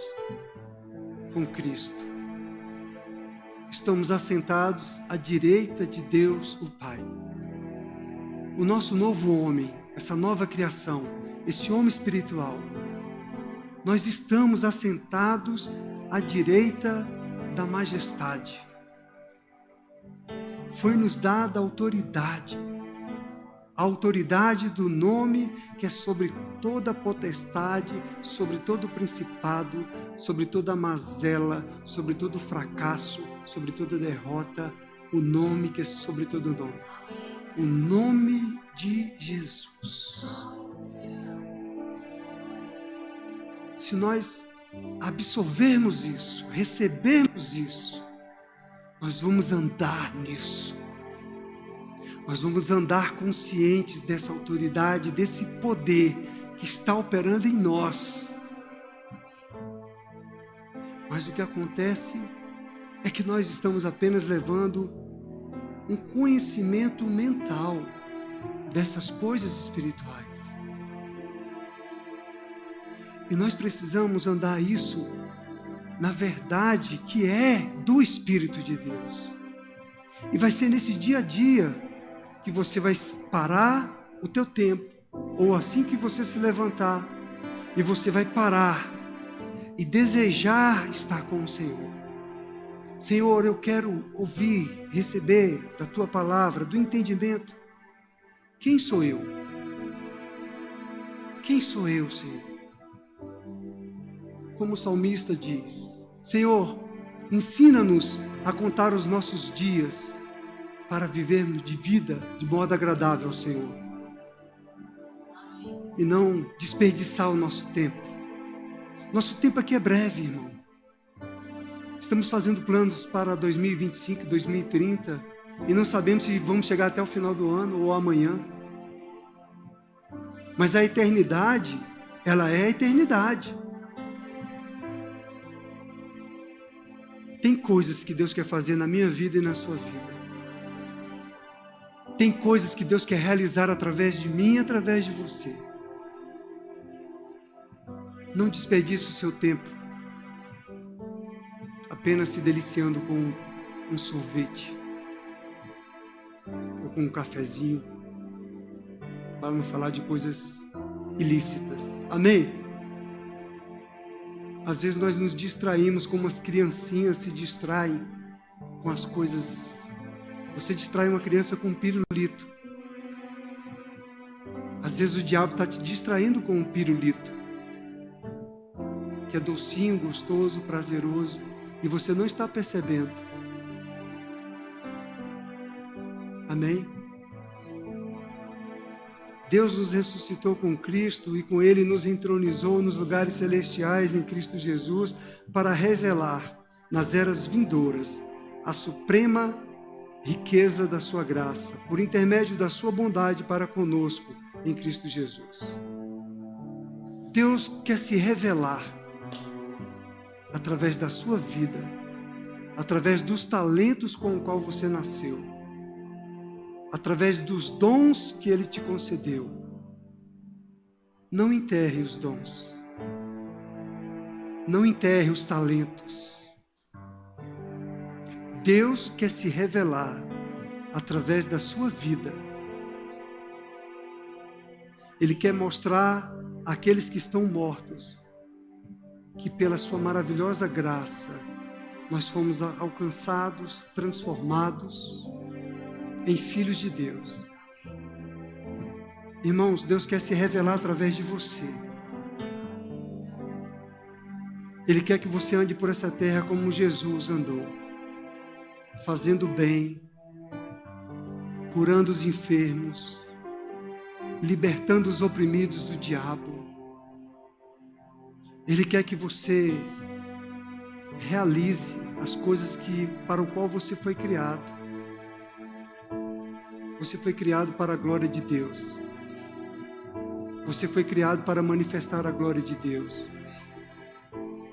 com Cristo. Estamos assentados à direita de Deus, o Pai. O nosso novo homem, essa nova criação, esse homem espiritual, nós estamos assentados à direita da majestade. Foi-nos dada a autoridade do nome que é sobre toda potestade, sobre todo principado, sobre toda mazela, sobre todo fracasso, sobre toda derrota, o nome que é sobre todo nome. O nome de Jesus. Se nós absorvermos isso, recebermos isso, nós vamos andar nisso. Nós vamos andar conscientes dessa autoridade, desse poder que está operando em nós. Mas o que acontece é que nós estamos apenas levando um conhecimento mental dessas coisas espirituais. E nós precisamos andar isso na verdade que é do Espírito de Deus. E vai ser nesse dia a dia que você vai parar o teu tempo, ou assim que você se levantar, e você vai parar e desejar estar com o Senhor. Senhor, eu quero ouvir, receber da Tua palavra, do entendimento. Quem sou eu? Quem sou eu, Senhor? Como o salmista diz, Senhor, ensina-nos a contar os nossos dias para vivermos de vida de modo agradável ao Senhor. E não desperdiçar o nosso tempo. Nosso tempo aqui é breve, irmão. Estamos fazendo planos para 2025, 2030 e não sabemos se vamos chegar até o final do ano ou amanhã. Mas a eternidade, ela é a eternidade. Tem coisas que Deus quer fazer na minha vida e na sua vida. Tem coisas que Deus quer realizar através de mim e através de você. Não desperdice o seu tempo apenas se deliciando com um sorvete ou com um cafezinho, para não falar de coisas ilícitas. Amém? Às vezes nós nos distraímos como as criancinhas se distraem com as coisas. Você distrai uma criança com um pirulito. Às vezes o diabo está te distraindo com um pirulito, que é docinho, gostoso, prazeroso, e você não está percebendo. Amém? Deus nos ressuscitou com Cristo e com Ele nos entronizou nos lugares celestiais em Cristo Jesus para revelar nas eras vindouras a suprema riqueza da sua graça, por intermédio da sua bondade para conosco em Cristo Jesus. Deus quer se revelar através da sua vida, através dos talentos com o qual você nasceu, através dos dons que Ele te concedeu. Não enterre os dons, não enterre os talentos. Deus quer se revelar através da sua vida. Ele quer mostrar àqueles que estão mortos que pela sua maravilhosa graça nós fomos alcançados, transformados em filhos de Deus. Irmãos, Deus quer se revelar através de você. Ele quer que você ande por essa terra como Jesus andou, fazendo bem, curando os enfermos, libertando os oprimidos do diabo, Ele quer que você realize as coisas para o qual você foi criado. Você foi criado para a glória de Deus. Você foi criado para manifestar a glória de Deus.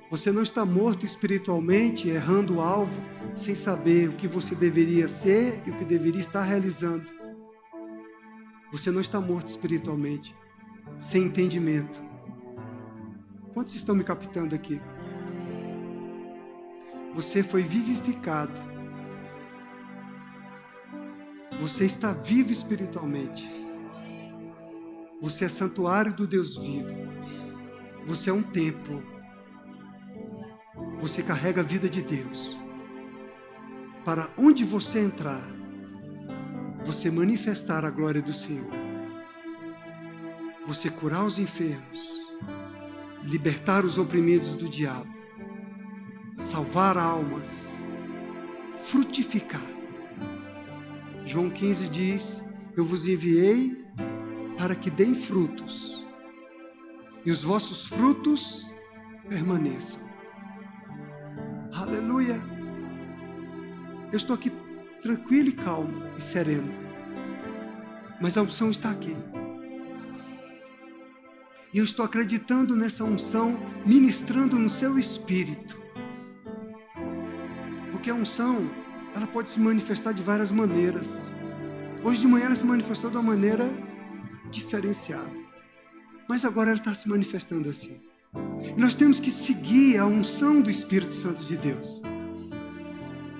Você não está morto espiritualmente, errando o alvo, sem saber o que você deveria ser e o que deveria estar realizando. Você não está morto espiritualmente, sem entendimento. Quantos estão me captando aqui? Você foi vivificado. Você está vivo espiritualmente. Você é santuário do Deus vivo. Você é um templo. Você carrega a vida de Deus. Para onde você entrar, você manifestar a glória do Senhor. Você curar os enfermos, libertar os oprimidos do diabo, salvar almas, frutificar. João 15 diz: eu vos enviei para que deem frutos, e os vossos frutos permaneçam. Aleluia! Eu estou aqui tranquilo e calmo e sereno, mas a unção está aqui. E eu estou acreditando nessa unção, ministrando no seu espírito. Porque a unção, ela pode se manifestar de várias maneiras. Hoje de manhã ela se manifestou de uma maneira diferenciada. Mas agora ela está se manifestando assim. E nós temos que seguir a unção do Espírito Santo de Deus.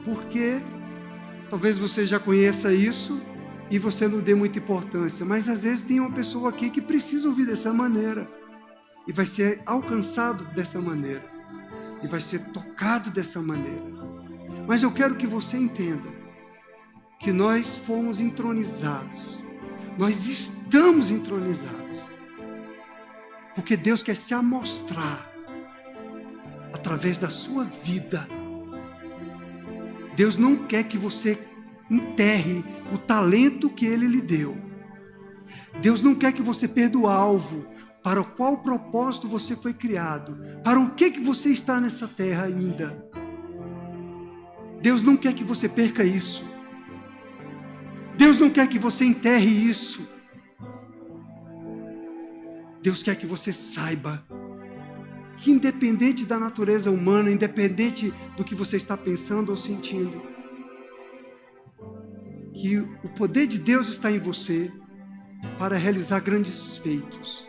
Porque talvez você já conheça isso e você não dê muita importância, mas às vezes tem uma pessoa aqui que precisa ouvir dessa maneira e vai ser alcançado dessa maneira e vai ser tocado dessa maneira. Mas eu quero que você entenda que nós fomos entronizados, nós estamos entronizados, porque Deus quer se amostrar através da sua vida. Deus não quer que você enterre o talento que Ele lhe deu. Deus não quer que você perca o alvo para o qual propósito você foi criado, para o que você está nessa terra ainda. Deus não quer que você perca isso. Deus não quer que você enterre isso. Deus quer que você saiba que, independente da natureza humana, independente do que você está pensando ou sentindo, que o poder de Deus está em você para realizar grandes feitos.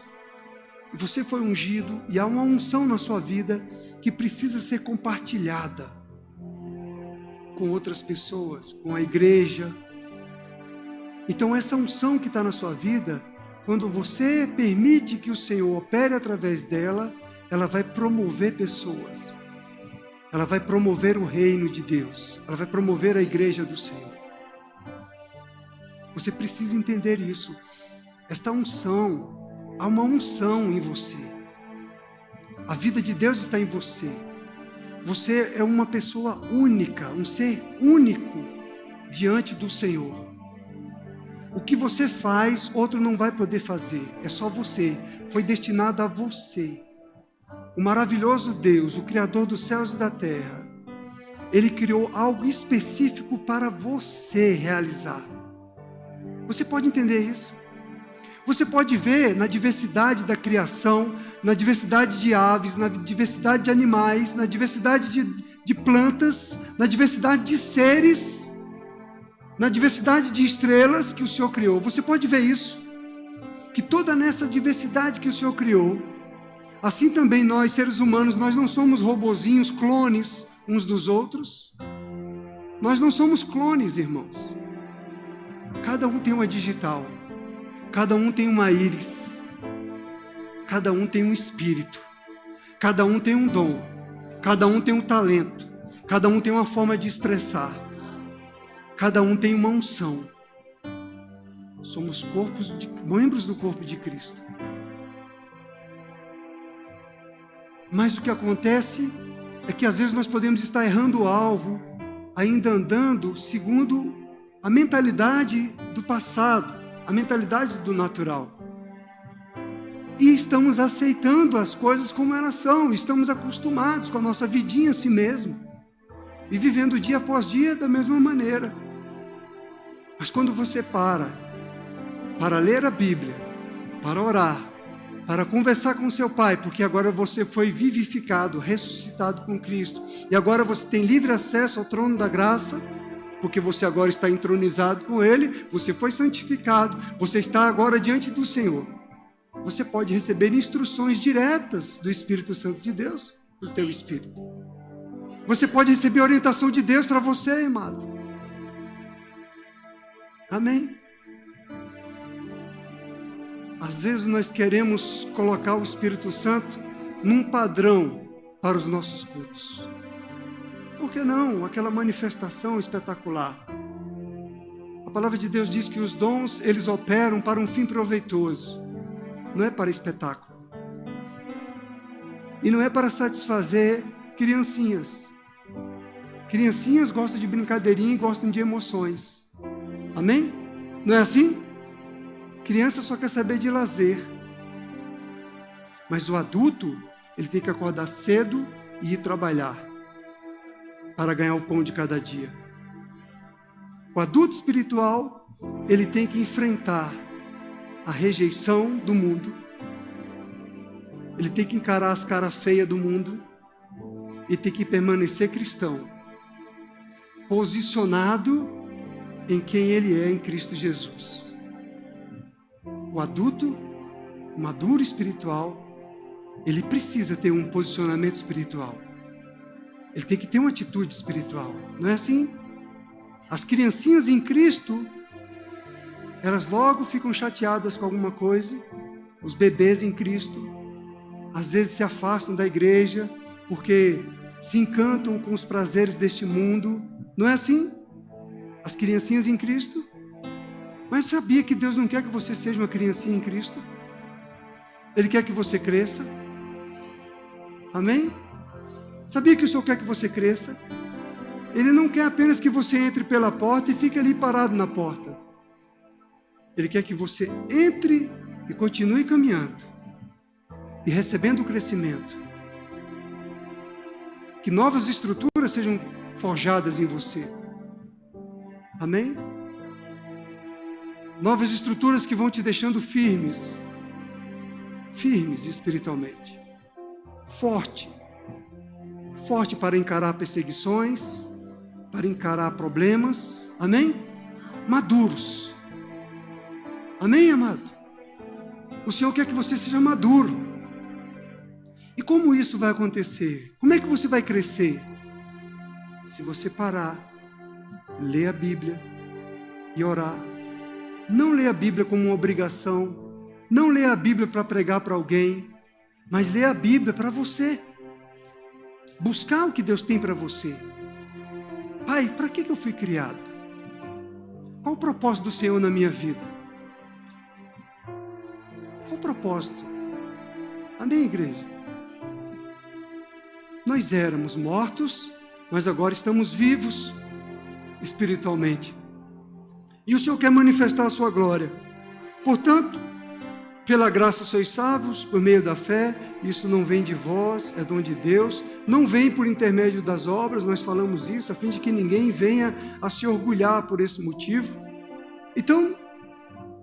Você foi ungido e há uma unção na sua vida que precisa ser compartilhada com outras pessoas, com a igreja. Então essa unção que está na sua vida, quando você permite que o Senhor opere através dela, ela vai promover pessoas. Ela vai promover o reino de Deus. Ela vai promover a igreja do Senhor. Você precisa entender isso. Esta unção, há uma unção em você. A vida de Deus está em você. Você é uma pessoa única, um ser único diante do Senhor. O que você faz, outro não vai poder fazer. É só você. Foi destinado a você. O maravilhoso Deus, o Criador dos céus e da terra, Ele criou algo específico para você realizar. Você pode entender isso? Você pode ver na diversidade da criação, na diversidade de aves, na diversidade de animais, na diversidade de plantas, na diversidade de seres, na diversidade de estrelas que o Senhor criou. Você pode ver isso? Que toda nessa diversidade que o Senhor criou, assim também nós, seres humanos, nós não somos robozinhos, clones uns dos outros. Nós não somos clones, irmãos. Cada um tem uma digital. Cada um tem uma íris. Cada um tem um espírito. Cada um tem um dom. Cada um tem um talento. Cada um tem uma forma de expressar. Cada um tem uma unção. Somos membros do corpo de Cristo. Mas o que acontece é que às vezes nós podemos estar errando o alvo, ainda andando segundo a mentalidade do passado, a mentalidade do natural. E estamos aceitando as coisas como elas são, estamos acostumados com a nossa vidinha assim mesmo, e vivendo dia após dia da mesma maneira. Mas quando você para ler a Bíblia, para orar, para conversar com seu Pai, porque agora você foi vivificado, ressuscitado com Cristo, e agora você tem livre acesso ao trono da graça, porque você agora está entronizado com Ele, você foi santificado, você está agora diante do Senhor. Você pode receber instruções diretas do Espírito Santo de Deus, do teu Espírito. Você pode receber orientação de Deus para você, amado. Amém? Às vezes nós queremos colocar o Espírito Santo num padrão para os nossos cultos. Por que não? Aquela manifestação espetacular. A palavra de Deus diz que os dons, eles operam para um fim proveitoso. Não é para espetáculo. E não é para satisfazer criancinhas. Criancinhas gostam de brincadeirinha e gostam de emoções. Amém? Não é assim? Criança só quer saber de lazer. Mas o adulto, ele tem que acordar cedo e ir trabalhar para ganhar o pão de cada dia. O adulto espiritual, ele tem que enfrentar a rejeição do mundo. Ele tem que encarar as caras feias do mundo e tem que permanecer cristão, posicionado em quem ele é em Cristo Jesus. O adulto, maduro espiritual, ele precisa ter um posicionamento espiritual. Ele tem que ter uma atitude espiritual. Não é assim? As criancinhas em Cristo, elas logo ficam chateadas com alguma coisa. Os bebês em Cristo, às vezes se afastam da igreja, porque se encantam com os prazeres deste mundo. Não é assim? As criancinhas em Cristo. Mas sabia que Deus não quer que você seja uma criancinha em Cristo? Ele quer que você cresça. Amém? Sabia que o Senhor quer que você cresça? Ele não quer apenas que você entre pela porta e fique ali parado na porta. Ele quer que você entre e continue caminhando e recebendo o crescimento. Que novas estruturas sejam forjadas em você. Amém? Novas estruturas que vão te deixando firmes espiritualmente. Forte para encarar perseguições, para encarar problemas. Amém? Maduros. Amém, amado? O Senhor quer que você seja maduro. E como isso vai acontecer? Como é que você vai crescer? Se você parar, ler a Bíblia e orar. Não ler a Bíblia como uma obrigação. Não ler a Bíblia para pregar para alguém. Mas ler a Bíblia para você. Buscar o que Deus tem para você. Pai, para que eu fui criado? Qual o propósito do Senhor na minha vida? Qual o propósito? Amém, igreja? Nós éramos mortos, mas agora estamos vivos espiritualmente. E o Senhor quer manifestar a sua glória. Portanto, pela graça sois salvos, por meio da fé. Isso não vem de vós, é dom de Deus. Não vem por intermédio das obras, nós falamos isso, a fim de que ninguém venha a se orgulhar por esse motivo. Então,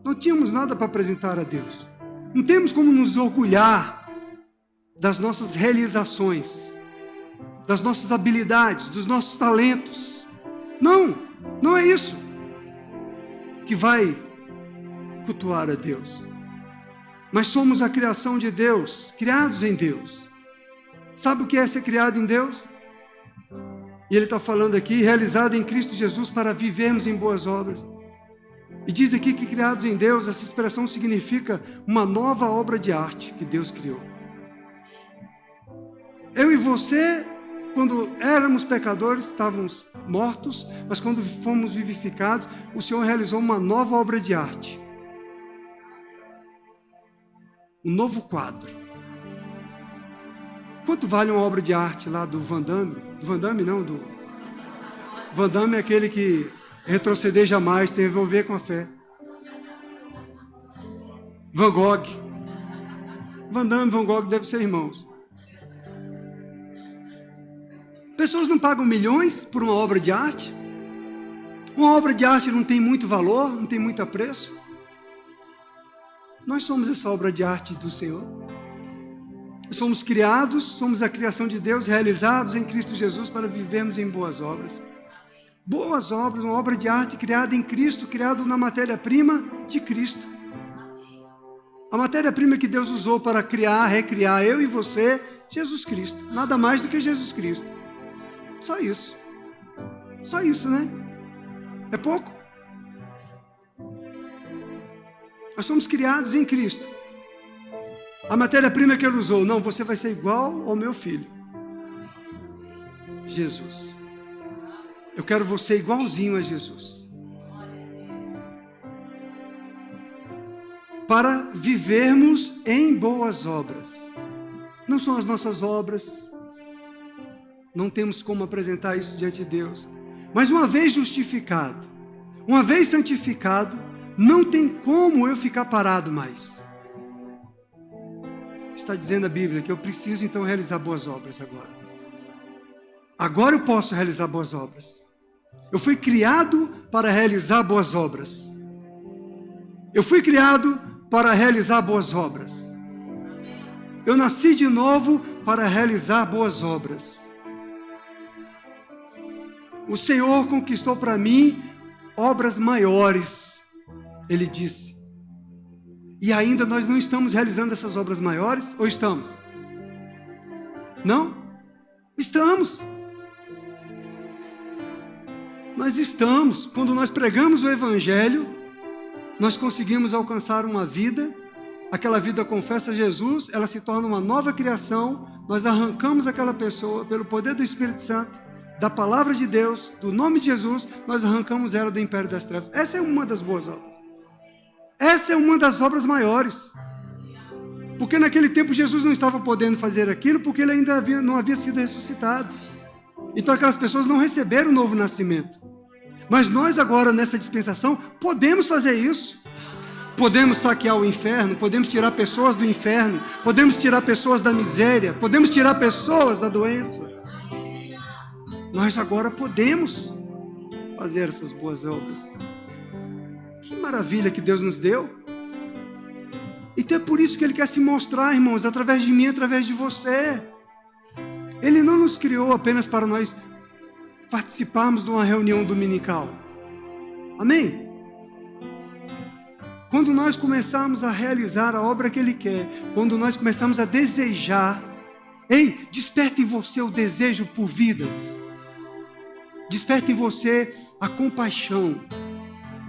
não tínhamos nada para apresentar a Deus. Não temos como nos orgulhar das nossas realizações, das nossas habilidades, dos nossos talentos. Não é isso que vai cultuar a Deus. Mas somos a criação de Deus, criados em Deus. Sabe o que é ser criado em Deus? E ele está falando aqui, realizado em Cristo Jesus para vivermos em boas obras. E diz aqui que criados em Deus, essa expressão significa uma nova obra de arte que Deus criou. Eu e você, quando éramos pecadores, estávamos mortos, mas quando fomos vivificados, o Senhor realizou uma nova obra de arte. Um novo quadro. Quanto vale uma obra de arte lá do Van Damme? Do Van Damme não, do... Van Damme é aquele que retroceder jamais, tem a ver com a fé. Van Gogh. Van Damme e Van Gogh devem ser irmãos. Pessoas não pagam milhões por uma obra de arte. Uma obra de arte não tem muito valor, não tem muito apreço. Nós somos essa obra de arte do Senhor. Somos criados, somos a criação de Deus, realizados em Cristo Jesus para vivermos em boas obras. Boas obras, uma obra de arte criada em Cristo, criada na matéria-prima de Cristo. A matéria-prima que Deus usou para criar, recriar eu e você, Jesus Cristo. Nada mais do que Jesus Cristo. Só isso. Só isso, né? É pouco? Nós somos criados em Cristo. A matéria-prima que Ele usou, não, você vai ser igual ao meu filho. Jesus. Eu quero você igualzinho a Jesus. Para vivermos em boas obras. Não são as nossas obras. Não temos como apresentar isso diante de Deus. Mas uma vez justificado, uma vez santificado, não tem como eu ficar parado mais. Está dizendo a Bíblia que eu preciso então realizar boas obras agora. Agora eu posso realizar boas obras. Eu fui criado para realizar boas obras. Eu fui criado para realizar boas obras. Eu nasci de novo para realizar boas obras. O Senhor conquistou para mim obras maiores, Ele disse. E ainda nós não estamos realizando essas obras maiores, ou estamos? Não? Estamos. Nós estamos. Quando nós pregamos o Evangelho, nós conseguimos alcançar uma vida, aquela vida confessa Jesus, ela se torna uma nova criação, nós arrancamos aquela pessoa, pelo poder do Espírito Santo, da palavra de Deus, do nome de Jesus, nós arrancamos ela do império das trevas. Essa é uma das boas obras. Essa é uma das obras maiores. Porque naquele tempo Jesus não estava podendo fazer aquilo, porque ele ainda não havia sido ressuscitado. Então aquelas pessoas não receberam o novo nascimento. Mas nós agora, nessa dispensação, podemos fazer isso. Podemos saquear o inferno, podemos tirar pessoas do inferno, podemos tirar pessoas da miséria, podemos tirar pessoas da doença. Nós agora podemos fazer essas boas obras. Que maravilha que Deus nos deu. Então é por isso que Ele quer se mostrar, irmãos, através de mim, através de você. Ele não nos criou apenas para nós participarmos de uma reunião dominical. Amém? Quando nós começarmos a realizar a obra que Ele quer, quando nós começarmos a desejar, desperte em você o desejo por vidas. Desperte em você a compaixão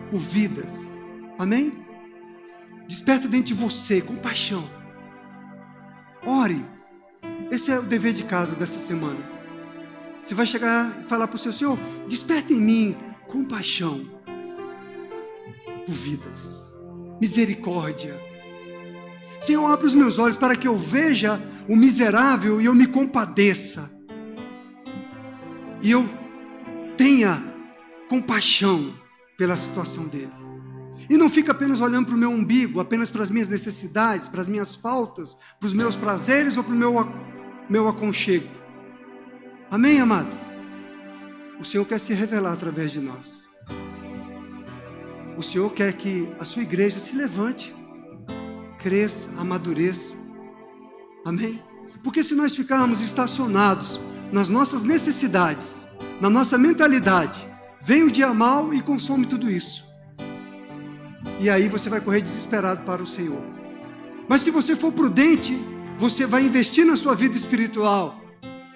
por vidas. Amém? Desperta dentro de você compaixão. Ore. Esse é o dever de casa dessa semana. Você vai chegar e falar para o Senhor, desperta em mim compaixão por vidas. Misericórdia. Senhor, abre os meus olhos para que eu veja o miserável e eu me compadeça. E eu tenha compaixão pela situação dele. E não fica apenas olhando para o meu umbigo, apenas para as minhas necessidades, para as minhas faltas, para os meus prazeres ou para o meu aconchego. Amém, amado? O Senhor quer se revelar através de nós. O Senhor quer que a sua igreja se levante, cresça, amadureça. Amém? Porque se nós ficarmos estacionados nas nossas necessidades, na nossa mentalidade, vem o dia mau e consome tudo isso. E aí você vai correr desesperado para o Senhor. Mas se você for prudente, você vai investir na sua vida espiritual.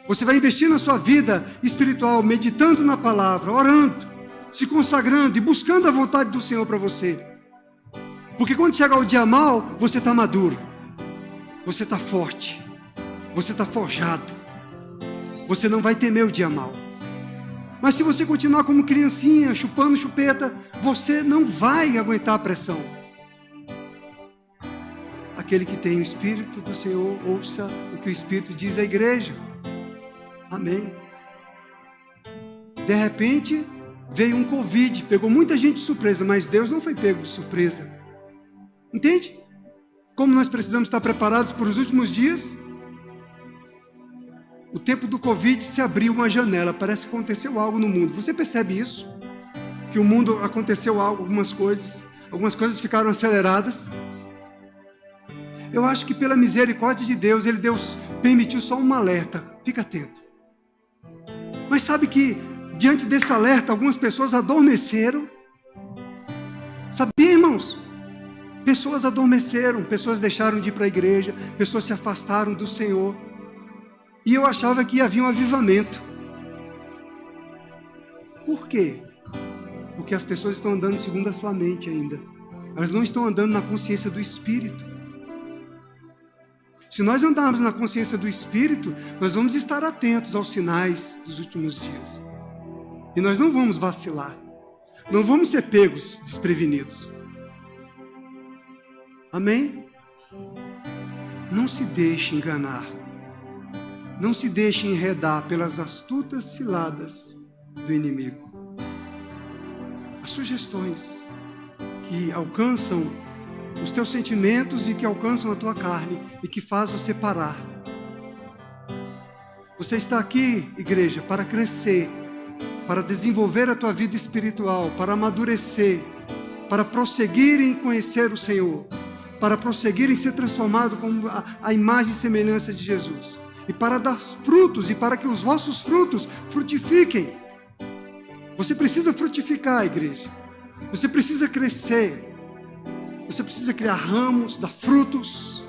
Você vai investir na sua vida espiritual, meditando na palavra, orando, se consagrando e buscando a vontade do Senhor para você. Porque quando chegar o dia mau, você está maduro. Você está forte. Você está forjado. Você não vai temer o dia mau. Mas se você continuar como criancinha, chupando chupeta, você não vai aguentar a pressão. Aquele que tem o Espírito do Senhor, ouça o que o Espírito diz à igreja. Amém. De repente, veio um Covid, pegou muita gente de surpresa, mas Deus não foi pego de surpresa. Entende? Como nós precisamos estar preparados para os últimos dias? O tempo do Covid se abriu uma janela, parece que aconteceu algo no mundo. Você percebe isso? Que o mundo aconteceu algo, algumas coisas ficaram aceleradas. Eu acho que pela misericórdia de Deus, Ele permitiu só um alerta. Fica atento. Mas sabe que diante desse alerta, algumas pessoas adormeceram. Sabia, irmãos? Pessoas adormeceram, pessoas deixaram de ir para a igreja, pessoas se afastaram do Senhor. E eu achava que havia um avivamento. Por quê? Porque as pessoas estão andando segundo a sua mente ainda. Elas não estão andando na consciência do Espírito. Se nós andarmos na consciência do Espírito, nós vamos estar atentos aos sinais dos últimos dias. E nós não vamos vacilar. Não vamos ser pegos desprevenidos. Amém? Não se deixe enganar. Não se deixe enredar pelas astutas ciladas do inimigo. As sugestões que alcançam os teus sentimentos e que alcançam a tua carne e que faz você parar. Você está aqui, igreja, para crescer, para desenvolver a tua vida espiritual, para amadurecer, para prosseguir em conhecer o Senhor, para prosseguir em ser transformado como a imagem e semelhança de Jesus, e para dar frutos, e para que os vossos frutos frutifiquem. Você precisa frutificar, igreja. Você precisa crescer. Você precisa criar ramos, dar frutos.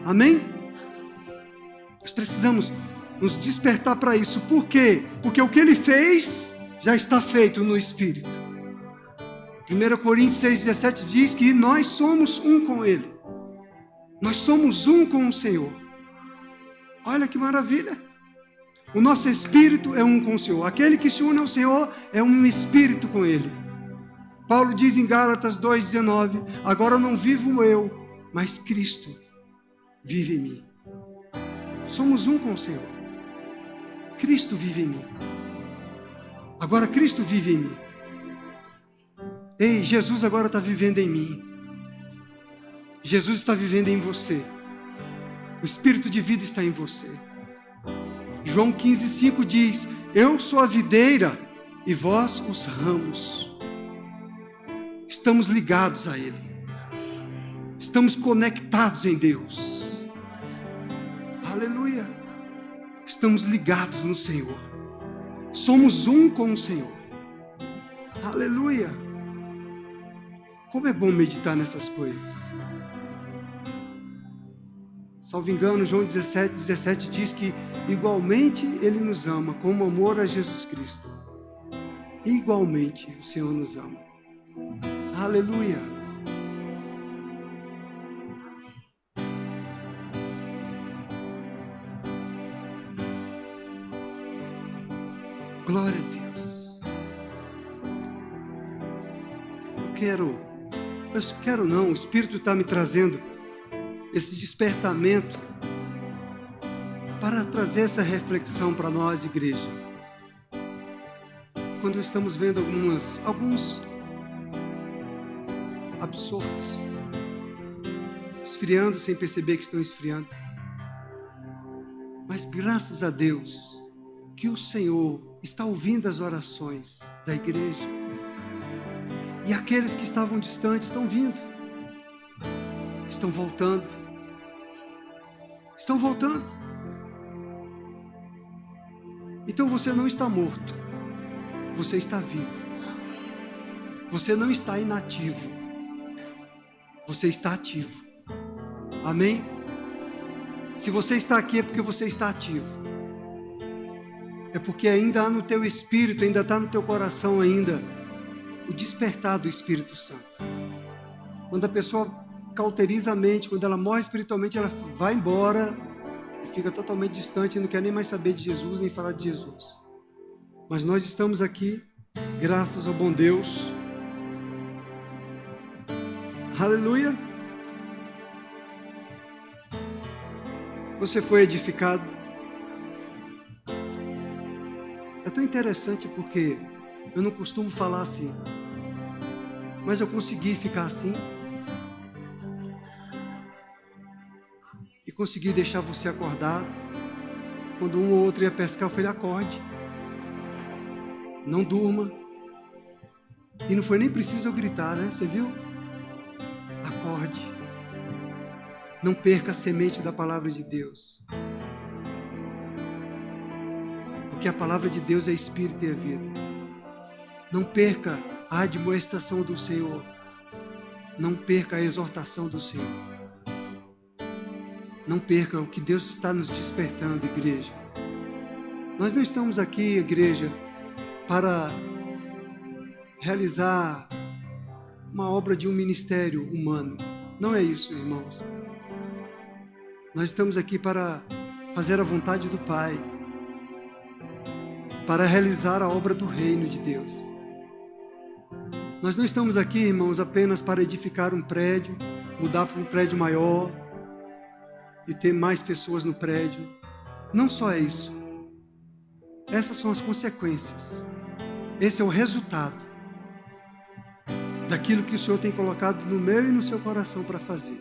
Amém? Nós precisamos nos despertar para isso. Por quê? Porque o que Ele fez já está feito no Espírito. 1 Coríntios 6,17 diz que nós somos um com Ele. Nós somos um com o Senhor. Olha que maravilha. O nosso espírito é um com o Senhor. Aquele que se une ao Senhor é um espírito com Ele. Paulo diz em Gálatas 2,19: agora não vivo eu, mas Cristo vive em mim. Somos um com o Senhor. Cristo vive em mim. Agora Cristo vive em mim. Ei, Jesus agora está vivendo em mim. Jesus está vivendo em você. O Espírito de vida está em você. João 15,5 diz: eu sou a videira e vós os ramos. Estamos ligados a Ele. Estamos conectados em Deus. Aleluia. Estamos ligados no Senhor. Somos um com o Senhor. Aleluia. Como é bom meditar nessas coisas. Salvo engano, João 17 diz que igualmente Ele nos ama, como amor a Jesus Cristo. Igualmente o Senhor nos ama. Aleluia. Glória a Deus. O Espírito está me trazendo esse despertamento para trazer essa reflexão para nós, igreja. Quando estamos vendo alguns absortos, esfriando sem perceber que estão esfriando. Mas graças a Deus que o Senhor está ouvindo as orações da igreja. E aqueles que estavam distantes estão vindo. Estão voltando. Estão voltando. Então você não está morto. Você está vivo. Você não está inativo. Você está ativo. Amém? Se você está aqui é porque você está ativo. É porque ainda há no teu espírito, ainda está no teu coração ainda o despertar do Espírito Santo. Quando a pessoa cauteriza a mente, quando ela morre espiritualmente, ela vai embora e fica totalmente distante e não quer nem mais saber de Jesus, nem falar de Jesus. Mas nós estamos aqui, graças ao bom Deus. Aleluia. Você foi edificado. É tão interessante porque eu não costumo falar assim, mas eu consegui ficar assim. consegui deixar você acordado. Quando um ou outro ia pescar, eu falei, acorde. Não durma. E não foi nem preciso eu gritar, né? Você viu? Acorde. Não perca a semente da palavra de Deus. Porque a palavra de Deus é espírito e é vida. Não perca a admoestação do Senhor. Não perca a exortação do Senhor. Não perca o que Deus está nos despertando, igreja. Nós não estamos aqui, igreja, para realizar uma obra de um ministério humano. Não é isso, irmãos. Nós estamos aqui para fazer a vontade do Pai, para realizar a obra do reino de Deus. Nós não estamos aqui, irmãos, apenas para edificar um prédio, mudar para um prédio maior e ter mais pessoas no prédio. Não só é isso. Essas são as consequências. Esse é o resultado daquilo que o Senhor tem colocado no meu e no seu coração para fazer.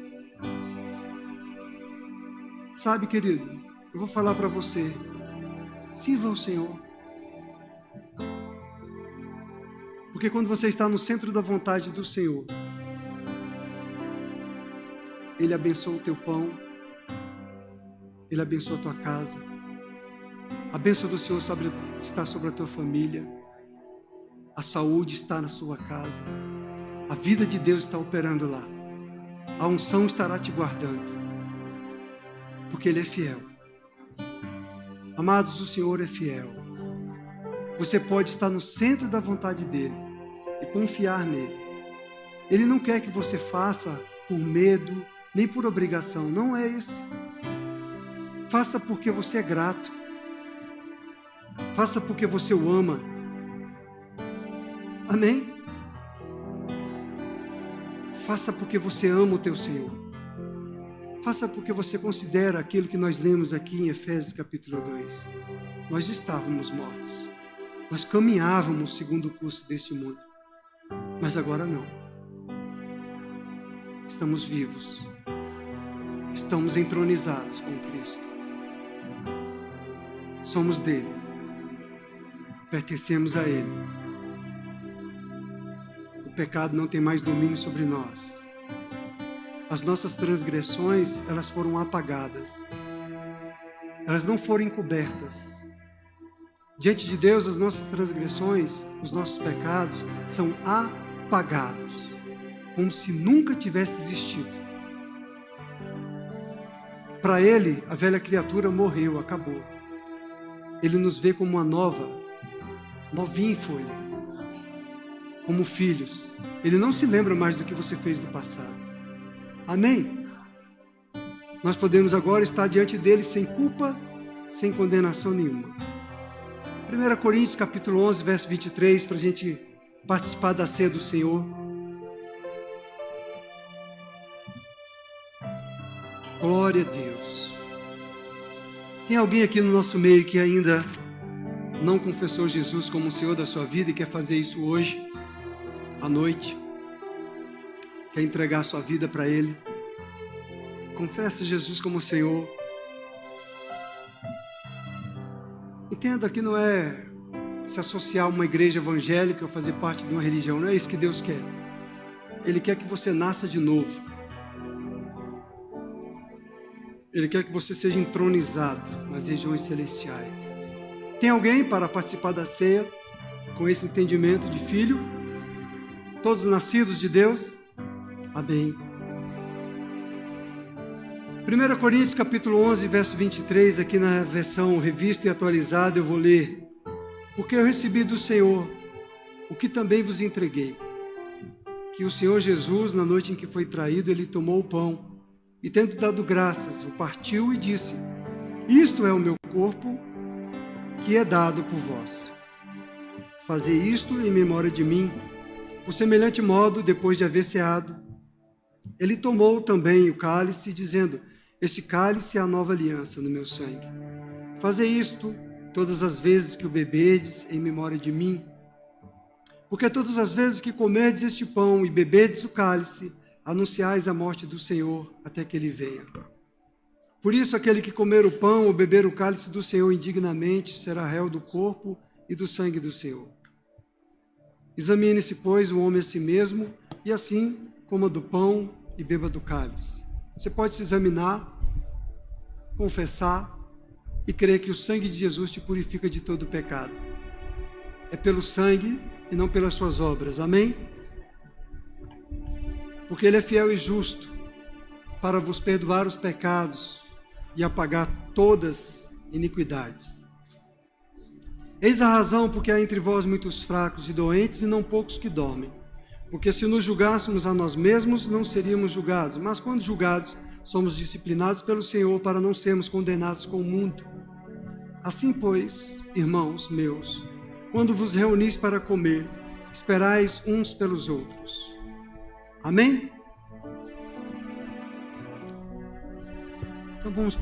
Sabe, querido, eu vou falar para você, sirva ao Senhor. Porque quando você está no centro da vontade do Senhor, Ele abençoa o teu pão, Ele abençoa a tua casa, a bênção do Senhor está sobre a tua família, a saúde está na sua casa, a vida de Deus está operando lá, a unção estará te guardando, porque Ele é fiel. Amados, o Senhor é fiel. Você pode estar no centro da vontade dEle e confiar nele. Ele não quer que você faça por medo, nem por obrigação. Não é isso. Faça porque você é grato. Faça porque você o ama. Amém? Faça porque você ama o teu Senhor. Faça porque você considera aquilo que nós lemos aqui em Efésios capítulo 2. Nós estávamos mortos. Nós caminhávamos segundo o curso deste mundo. Mas agora não. Estamos vivos. Estamos entronizados com Cristo. Somos dele. Pertencemos a ele. O pecado não tem mais domínio sobre nós. As nossas transgressões, elas foram apagadas. Elas não foram encobertas. Diante de Deus, as nossas transgressões, os nossos pecados são apagados, como se nunca tivesse existido. Para Ele, a velha criatura morreu, acabou. Ele nos vê como uma novinha em folha, como filhos. Ele não se lembra mais do que você fez no passado. Amém? Nós podemos agora estar diante dele sem culpa, sem condenação nenhuma. 1 Coríntios capítulo 11, verso 23, para a gente participar da ceia do Senhor. Glória a Deus. Tem alguém aqui no nosso meio que ainda não confessou Jesus como o Senhor da sua vida e quer fazer isso hoje, à noite? Quer entregar a sua vida para Ele? Confessa Jesus como o Senhor. Entenda que não é se associar a uma igreja evangélica ou fazer parte de uma religião. Não é isso que Deus quer. Ele quer que você nasça de novo. Ele quer que você seja entronizado nas regiões celestiais. Tem alguém para participar da ceia com esse entendimento de filho? Todos nascidos de Deus? Amém. 1 Coríntios capítulo 11, verso 23, aqui na versão revista e atualizada, eu vou ler. Porque eu recebi do Senhor o que também vos entreguei. Que o Senhor Jesus, na noite em que foi traído, ele tomou o pão e, tendo dado graças, o partiu e disse: isto é o meu corpo, que é dado por vós. Fazei isto em memória de mim. Por semelhante modo, depois de haver ceado, ele tomou também o cálice, dizendo: este cálice é a nova aliança no meu sangue. Fazei isto todas as vezes que o bebedes em memória de mim. Porque todas as vezes que comerdes este pão e bebedes o cálice, anunciais a morte do Senhor até que ele venha. Por isso, aquele que comer o pão ou beber o cálice do Senhor indignamente será réu do corpo e do sangue do Senhor. Examine-se, pois, o homem a si mesmo, e assim coma do pão e beba do cálice. Você pode se examinar, confessar e crer que o sangue de Jesus te purifica de todo pecado. É pelo sangue e não pelas suas obras. Amém? Porque Ele é fiel e justo para vos perdoar os pecados e apagar todas iniquidades. Eis a razão porque há entre vós muitos fracos e doentes e não poucos que dormem. Porque se nos julgássemos a nós mesmos, não seríamos julgados. Mas quando julgados, somos disciplinados pelo Senhor para não sermos condenados com o mundo. Assim, pois, irmãos meus, quando vos reunis para comer, esperais uns pelos outros. Amém? Então vamos